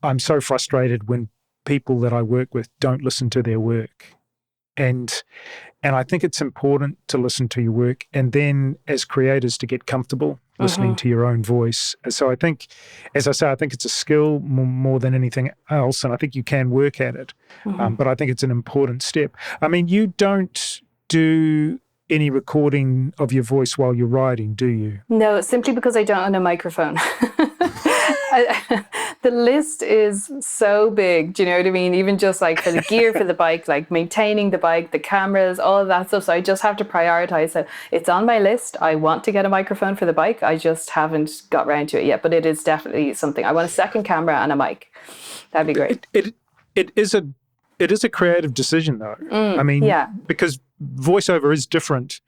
I'm so frustrated when people that I work with don't listen to their work. And I think it's important to listen to your work, and then as creators to get comfortable listening to your own voice. So I think, as I say, I think it's a skill more than anything else, and I think you can work at it. But I think it's an important step. I mean, you don't do any recording of your voice while you're writing, do you? No, simply because I don't own a microphone. The list is so big, do you know what I mean? Even just like for the gear for the bike, like maintaining the bike, the cameras, all of that stuff. So I just have to prioritize. So it's on my list. I want to get a microphone for the bike. I just haven't got around to it yet, but it is definitely something. I want a second camera and a mic. That'd be great. It is a creative decision, though. I mean, because voiceover is different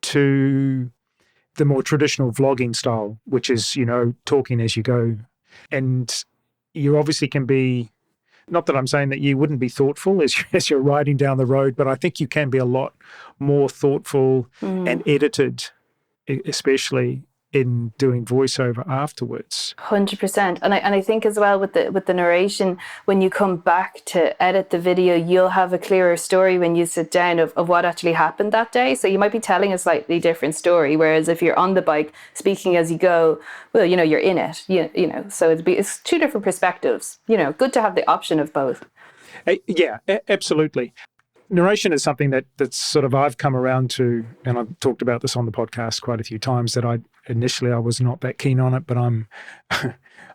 to the more traditional vlogging style, which is, you know, talking as you go. And you obviously can be not that I'm saying that you wouldn't be thoughtful as you're riding down the road, but I think you can be a lot more thoughtful and edited, especially in doing voiceover afterwards. 100%. And I think as well with the narration, when you come back to edit the video, you'll have a clearer story when you sit down of what actually happened that day. So you might be telling a slightly different story, whereas if you're on the bike speaking as you go, well, you're in it, you know, so it's two different perspectives, good to have the option of both. Yeah, absolutely. Narration is something that's sort of I've come around to, and I've talked about this on the podcast quite a few times, that I was not that keen on it, but I'm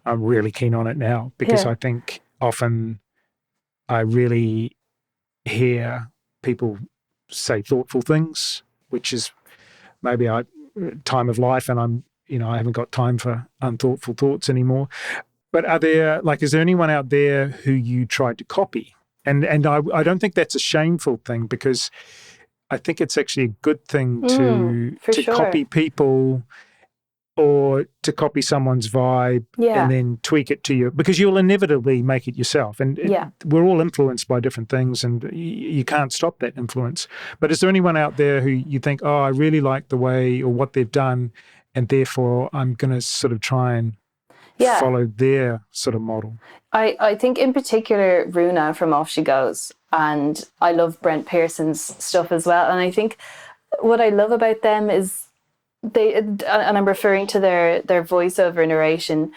I'm really keen on it now, because I think often I really hear people say thoughtful things, which is maybe time of life, and I haven't got time for unthoughtful thoughts anymore. But is there anyone out there who you tried to copy? And I don't think that's a shameful thing, because I think it's actually a good thing to copy people, or to copy someone's vibe and then tweak it to you, because you'll inevitably make it yourself. And we're all influenced by different things, and you can't stop that influence. But is there anyone out there who you think, oh, I really like the way or what they've done, and therefore I'm going to sort of try and follow their sort of model? I think in particular Runa from Off She Goes, and I love Brent Pearson's stuff as well. And I think what I love about them is and I'm referring to their voiceover narration,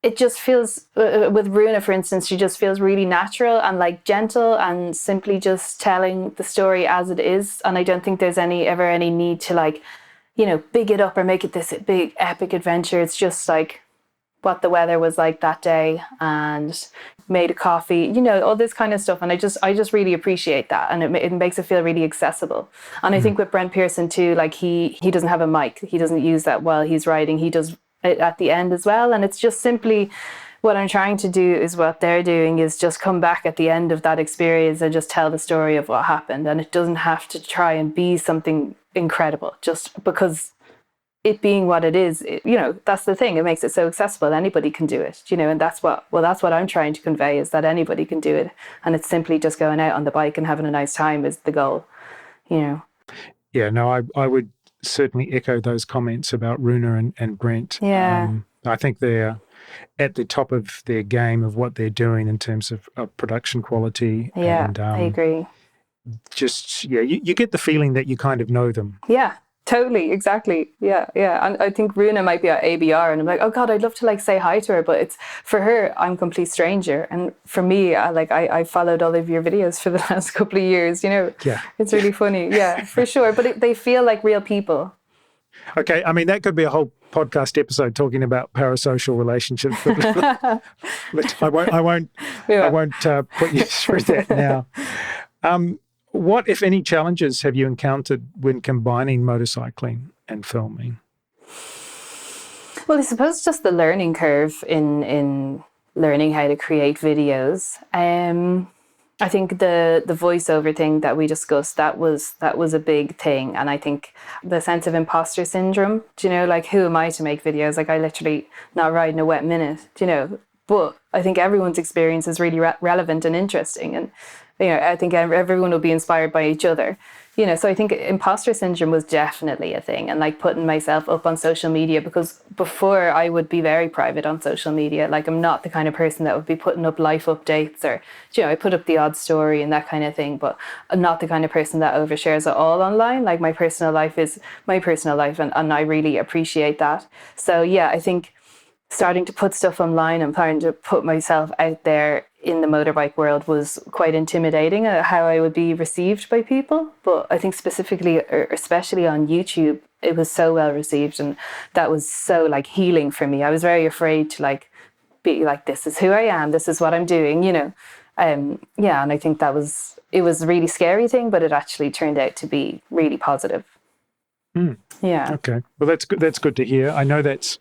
it just feels, with Runa for instance, she just feels really natural and like gentle and simply just telling the story as it is. And I don't think there's ever any need to big it up or make it this big epic adventure. It's just like what the weather was like that day and made a coffee, all this kind of stuff. And I just really appreciate that. And it makes it feel really accessible. And I think with Brent Pearson too, like he doesn't have a mic. He doesn't use that while he's riding. He does it at the end as well. And it's just simply what I'm trying to do is what they're doing is just come back at the end of that experience and just tell the story of what happened. And it doesn't have to try and be something incredible, just because it being what it is, that's the thing. It makes it so accessible. Anybody can do it, and that's what I'm trying to convey, is that anybody can do it. And it's simply just going out on the bike and having a nice time is the goal, Yeah, no, I would certainly echo those comments about Runa and Brent. Yeah. I think they're at the top of their game of what they're doing in terms of production quality. Yeah, and, I agree. You get the feeling that you kind of know them. Yeah. Totally, exactly. Yeah. And I think Runa might be at ABR and I'm like, oh God, I'd love to say hi to her, but it's for her, I'm a complete stranger. And for me, I followed all of your videos for the last couple of years, Yeah. It's really funny. Yeah, for sure. But they feel like real people. Okay. I mean, that could be a whole podcast episode talking about parasocial relationships. But I won't put you through that now. What, if any, challenges have you encountered when combining motorcycling and filming? Well, I suppose just the learning curve in learning how to create videos. I think the voiceover thing that we discussed, that was a big thing. And I think the sense of imposter syndrome, who am I to make videos? I literally not riding a wet minute, But I think everyone's experience is really relevant and interesting. And I think everyone will be inspired by each other, so I think imposter syndrome was definitely a thing, and putting myself up on social media, because before I would be very private on social media. I'm not the kind of person that would be putting up life updates, or, I put up the odd story and that kind of thing, but I'm not the kind of person that overshares it all online. My personal life is my personal life, and I really appreciate that. So yeah, I think starting to put stuff online and starting to put myself out there in the motorbike world was quite intimidating, how I would be received by people. But I think specifically, or especially on YouTube, it was so well received, and that was so healing for me. I was very afraid to be this is who I am, this is what I'm doing, and I think it was a really scary thing, but it actually turned out to be really positive. Yeah. Okay. Well, that's good to hear. I know that's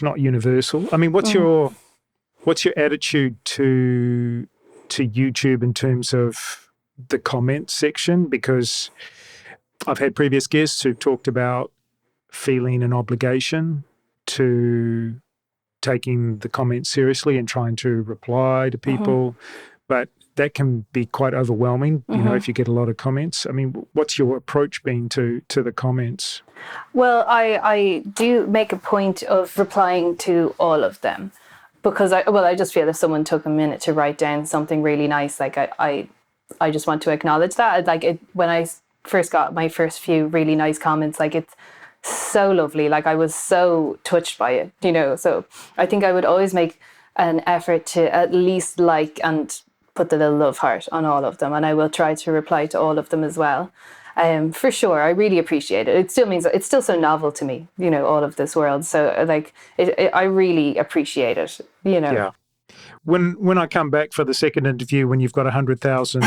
not universal. I mean, what's your attitude to YouTube in terms of the comment section? Because I've had previous guests who've talked about feeling an obligation to taking the comments seriously and trying to reply to people, but that can be quite overwhelming, you know, if you get a lot of comments. I mean, what's your approach been to the comments? Well, I do make a point of replying to all of them because I just feel if someone took a minute to write down something really nice, like I just want to acknowledge that. Like when I first got my first few really nice comments, like it's so lovely. Like I was so touched by it, you know. So I think I would always make an effort to at least like and put the little love heart on all of them, and I will try to reply to all of them as well. For sure, I really appreciate it. It still means it's still so novel to me, you know, all of this world. So like, I really appreciate it, you know. Yeah. When I come back for the second interview, when you've got 100,000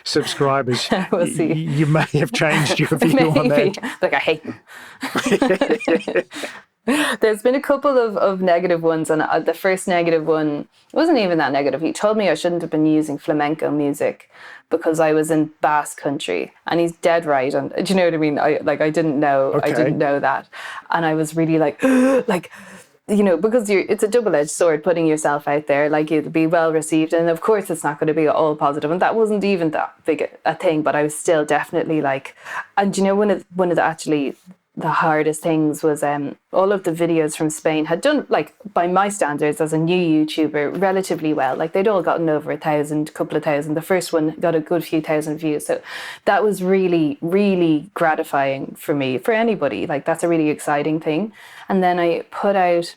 subscribers, We'll see. You may have changed your view on that. Like I hate them. There's been a couple of negative ones, and the first negative one wasn't even that negative. He told me I shouldn't have been using flamenco music because I was in Basque country, and he's dead right. And do you know what I mean? I didn't know. Okay. I didn't know that, and I was really like, like, you know, because it's a double-edged sword putting yourself out there. Like, it'll be well received, and of course it's not going to be all positive, and that wasn't even that big a thing, but I was still definitely like, and you know, one of the actually the hardest things was all of the videos from Spain had done, like, by my standards as a new YouTuber, relatively well. Like, they'd all gotten over 1,000, couple of thousand. The first one got a good few thousand views, so that was really, really gratifying for me, for anybody. Like, that's a really exciting thing. And then I put out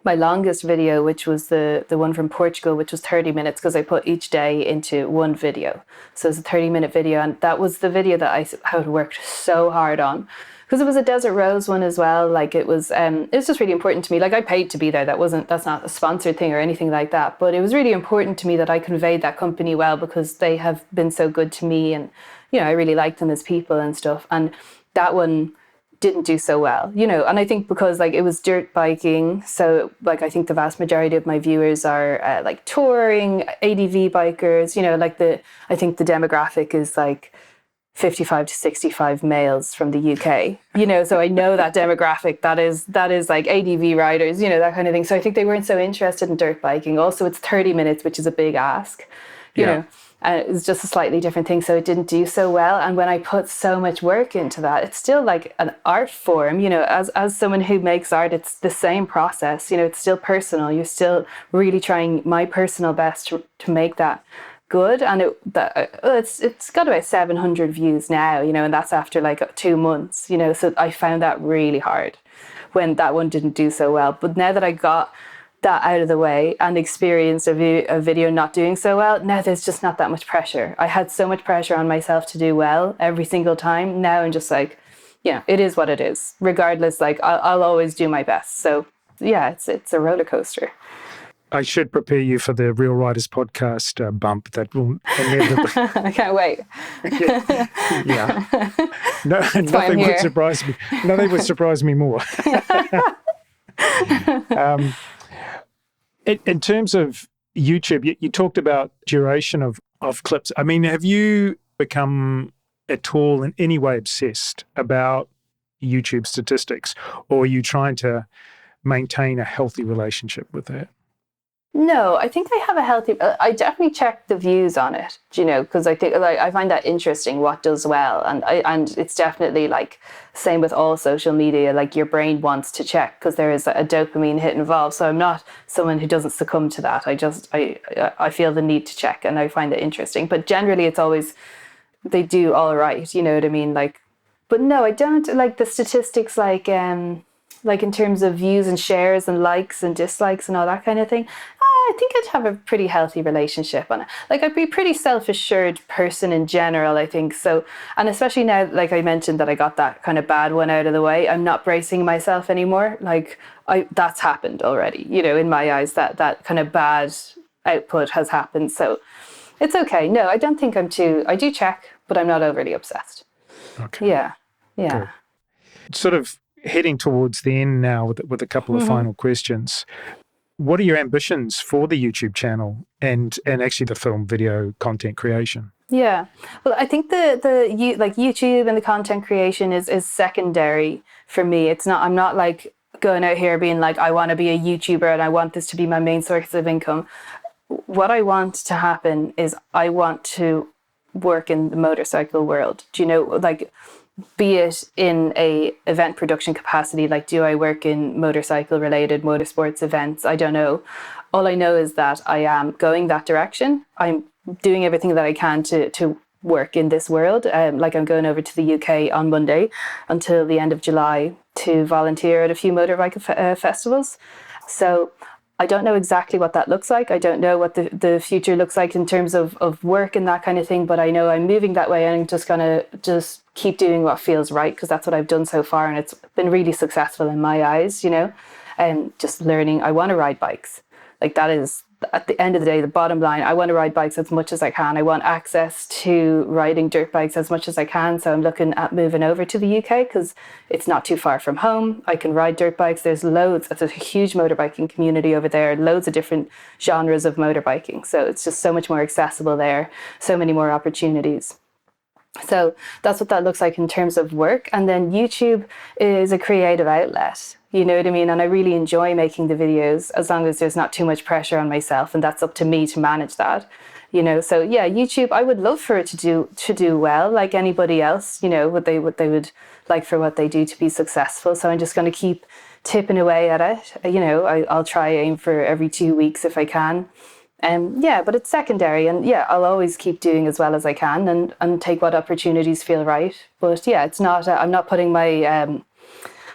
my longest video, which was the one from Portugal, which was 30 minutes, because I put each day into one video. So it's a 30-minute video, and that was the video that I had worked so hard on, because it was a Desert Rose one as well. Like, it was just really important to me. Like, I paid to be there. That's not a sponsored thing or anything like that, but it was really important to me that I conveyed that company well, because they have been so good to me, and, you know, I really like them as people and stuff. And that one didn't do so well, you know, and I think because, like, it was dirt biking, so, like, I think the vast majority of my viewers are like touring ADV bikers, you know, like I think the demographic is like 55 to 65 males from the UK, you know, so I know that demographic, that is like ADV riders, you know, that kind of thing. So I think they weren't so interested in dirt biking. Also, it's 30 minutes, which is a big ask, you know. It was just a slightly different thing, so it didn't do so well. And when I put so much work into that, it's still like an art form, you know, as someone who makes art, it's the same process, you know, it's still personal. You're still really trying my personal best to make that good. And it's got about 700 views now, you know, and that's after like 2 months, you know, so I found that really hard when that one didn't do so well. But now that I got that out of the way and experienced a video not doing so well, now there's just not that much pressure. I had so much pressure on myself to do well every single time. Now I'm just like, yeah, it is what it is. Regardless, like, I'll always do my best. So yeah, it's a roller coaster. I should prepare you for the Real Riders podcast bump that will inevitably. I can't wait. Yeah. No, nothing would surprise me. Nothing would surprise me more. In terms of YouTube, you talked about duration of clips. I mean, have you become at all in any way obsessed about YouTube statistics, or are you trying to maintain a healthy relationship with that? No, I think I have a healthy. I definitely check the views on it, you know, because I think, like, I find that interesting, what does well, and it's definitely like same with all social media. Like, your brain wants to check because there is a dopamine hit involved. So I'm not someone who doesn't succumb to that. I feel the need to check, and I find it interesting. But generally, it's always they do all right. You know what I mean? Like, but no, I don't like the statistics. Like in terms of views and shares and likes and dislikes and all that kind of thing, I think I'd have a pretty healthy relationship on it. Like, I'd be a pretty self-assured person in general, I think. So, and especially now, like I mentioned, that I got that kind of bad one out of the way, I'm not bracing myself anymore. Like, that's happened already, you know, in my eyes, that kind of bad output has happened. So it's okay. No, I don't think I do check, but I'm not overly obsessed. Okay. Yeah. Good. Sort of heading towards the end now with a couple of final questions. What are your ambitions for the YouTube channel and actually the film video content creation? Yeah, well, I think the YouTube and the content creation is secondary for me. It's not. I'm not like going out here being like, I want to be a YouTuber and I want this to be my main source of income. What I want to happen is I want to work in the motorcycle world. Do you know, like, be it in a event production capacity, like do I work in motorcycle related motorsports events? I don't know. All I know is that I am going that direction. I'm doing everything that I can to work in this world. Like I'm going over to the UK on Monday until the end of July to volunteer at a few motorbike festivals. So I don't know exactly what that looks like. I don't know what the future looks like in terms of work and that kind of thing, but I know I'm moving that way, and I'm just going to just keep doing what feels right, because that's what I've done so far, and it's been really successful in my eyes, you know, and just learning. I want to ride bikes. Like, that is, at the end of the day, the bottom line. I want to ride bikes as much as I can. I want access to riding dirt bikes as much as I can. So I'm looking at moving over to the UK because it's not too far from home. I can ride dirt bikes. There's loads. It's a huge motorbiking community over there. Loads of different genres of motorbiking. So it's just so much more accessible there. So many more opportunities. So that's what that looks like in terms of work. And then YouTube is a creative outlet. You know what I mean? And I really enjoy making the videos as long as there's not too much pressure on myself, and that's up to me to manage that. You know, so yeah, YouTube, I would love for it to do well, like anybody else, you know, what they would like for what they do to be successful. So I'm just going to keep tipping away at it. You know, I'll try aim for every 2 weeks if I can. Yeah, but it's secondary, and yeah, I'll always keep doing as well as I can and take what opportunities feel right. But yeah, it's not, I'm not putting my,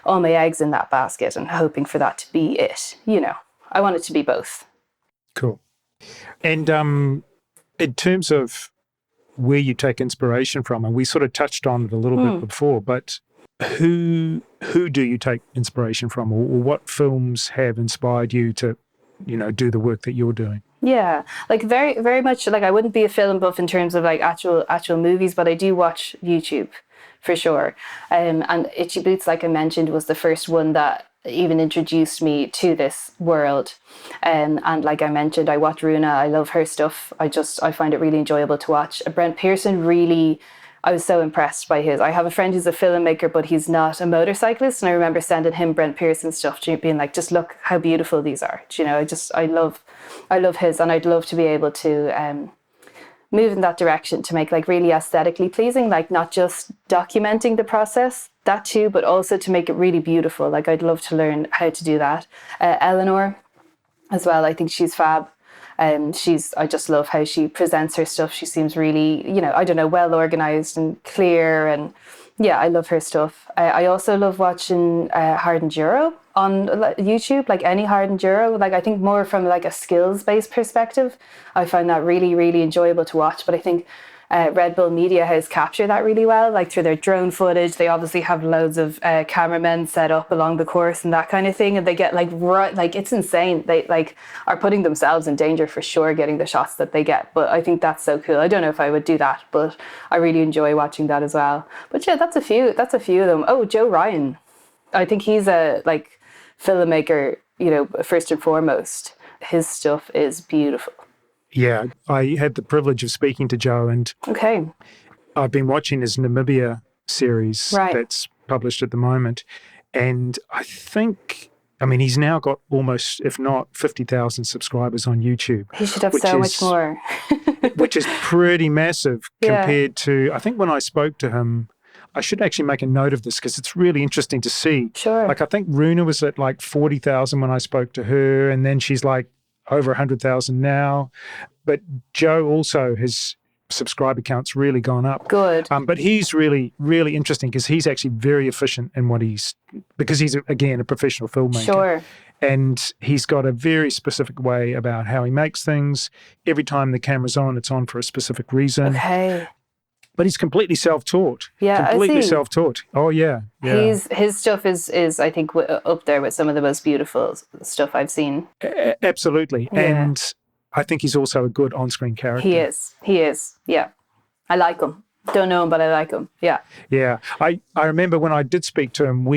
all my eggs in that basket and hoping for that to be it. You know, I want it to be both. Cool. And in terms of where you take inspiration from, and we sort of touched on it a little bit before, but who do you take inspiration from, or what films have inspired you to, you know, do the work that you're doing? Yeah, like very, very much, like I wouldn't be a film buff in terms of like actual movies, but I do watch YouTube for sure. And Itchy Boots, like I mentioned, was the first one that even introduced me to this world. And like I mentioned, I watch Runa. I love her stuff. I find it really enjoyable to watch. Brent Pearson, really, I was so impressed by his. I have a friend who's a filmmaker, but he's not a motorcyclist. And I remember sending him Brent Pearson stuff, being like, just look how beautiful these are. You know, I love his, and I'd love to be able to move in that direction to make like really aesthetically pleasing, like not just documenting the process, that too, but also to make it really beautiful. Like I'd love to learn how to do that. Leonoor as well, I think she's fab. I just love how she presents her stuff. She seems really, you know, I don't know, well organized and clear, and yeah, I love her stuff. I also love watching hard enduro on YouTube, like any hard enduro. Like I think more from like a skills-based perspective, I find that really, really enjoyable to watch. But I think Red Bull Media House capture that really well, like through their drone footage. They obviously have loads of cameramen set up along the course and that kind of thing, and they get like it's insane. They like are putting themselves in danger for sure getting the shots that they get, but I think that's so cool. I don't know if I would do that, but I really enjoy watching that as well. But yeah, that's a few of them. Oh, Joe Ryan, I think he's a like filmmaker, you know, first and foremost. His stuff is beautiful. Yeah, I had the privilege of speaking to Joe, and okay, I've been watching his Namibia series that's published at the moment. And I think, I mean, he's now got almost, if not 50,000 subscribers on YouTube. He should have so much more. Which is pretty massive compared to, I think when I spoke to him, I should actually make a note of this because it's really interesting to see. Sure. Like I think Runa was at like 40,000 when I spoke to her, and then she's like over 100,000 now. But Joe also, his subscriber count's really gone up. Good. But he's really, really interesting because he's actually very efficient in what because he's, again, a professional filmmaker. Sure. And he's got a very specific way about how he makes things. Every time the camera's on, it's on for a specific reason. Okay. But he's completely self-taught. Yeah, completely self-taught. Oh, yeah. His stuff is I think, up there with some of the most beautiful stuff I've seen. Absolutely. Yeah. And I think he's also a good on-screen character. He is. Yeah. I like him. Don't know him, but I like him. Yeah. Yeah. I remember when I did speak to him,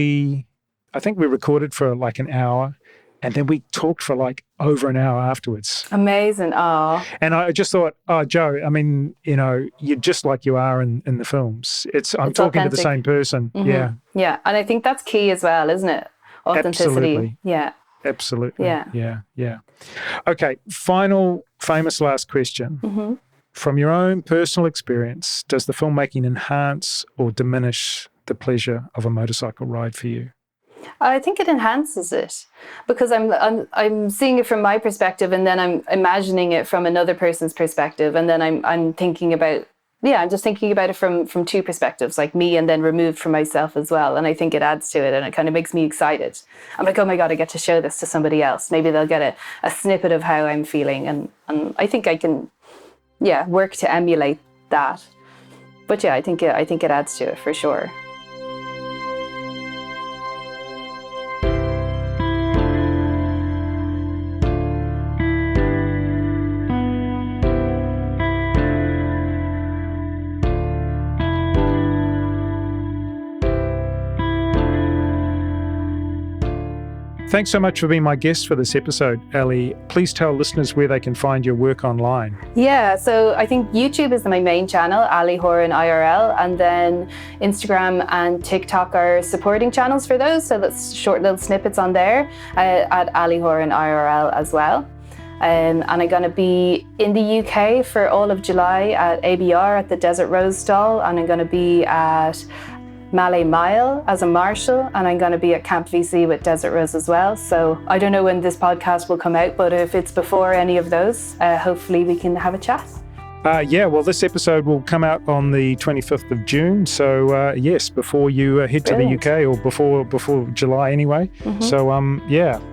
I think we recorded for like an hour, and then we talked for like over an hour afterwards. Amazing. Oh. And I just thought, oh, Joe, I mean, you know, you're just like you are in the films. I'm talking authentic to the same person. Mm-hmm. Yeah. Yeah. And I think that's key as well, isn't it? authenticity. Absolutely. Yeah. Absolutely. Yeah. Yeah. Okay. Final, famous last question. Mm-hmm. From your own personal experience, does the filmmaking enhance or diminish the pleasure of a motorcycle ride for you? I think it enhances it because I'm seeing it from my perspective, and then I'm imagining it from another person's perspective, and then I'm thinking about I'm just thinking about it from two perspectives, like me and then removed from myself as well. And I think it adds to it, and it kind of makes me excited. I'm like, oh my God, I get to show this to somebody else. Maybe they'll get a snippet of how I'm feeling, and I think I can work to emulate that. But I think it adds to it for sure. Thanks so much for being my guest for this episode, Ali. Please tell listeners where they can find your work online. Yeah, so I think YouTube is my main channel, Ali Horan IRL, and then Instagram and TikTok are supporting channels for those, so that's short little snippets on there at Ali Horan IRL as well. And I'm going to be in the UK for all of July at ABR at the Desert Rose stall, and I'm going to be at Malle Mile as a marshal, and I'm going to be at Camp VC with Desert Rose as well. So I don't know when this podcast will come out, but if it's before any of those, hopefully we can have a chat. Well, this episode will come out on the 25th of June. So yes, before you head Brilliant. to the UK, or before July anyway. Mm-hmm. So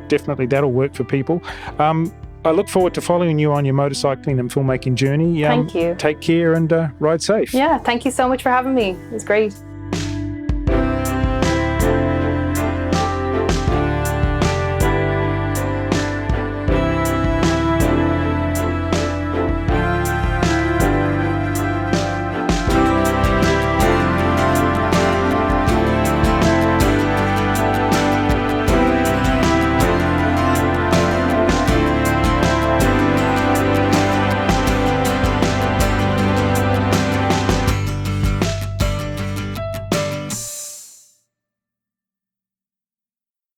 definitely that'll work for people. I look forward to following you on your motorcycling and filmmaking journey. Thank you. Take care and ride safe. Yeah, thank you so much for having me. It was great.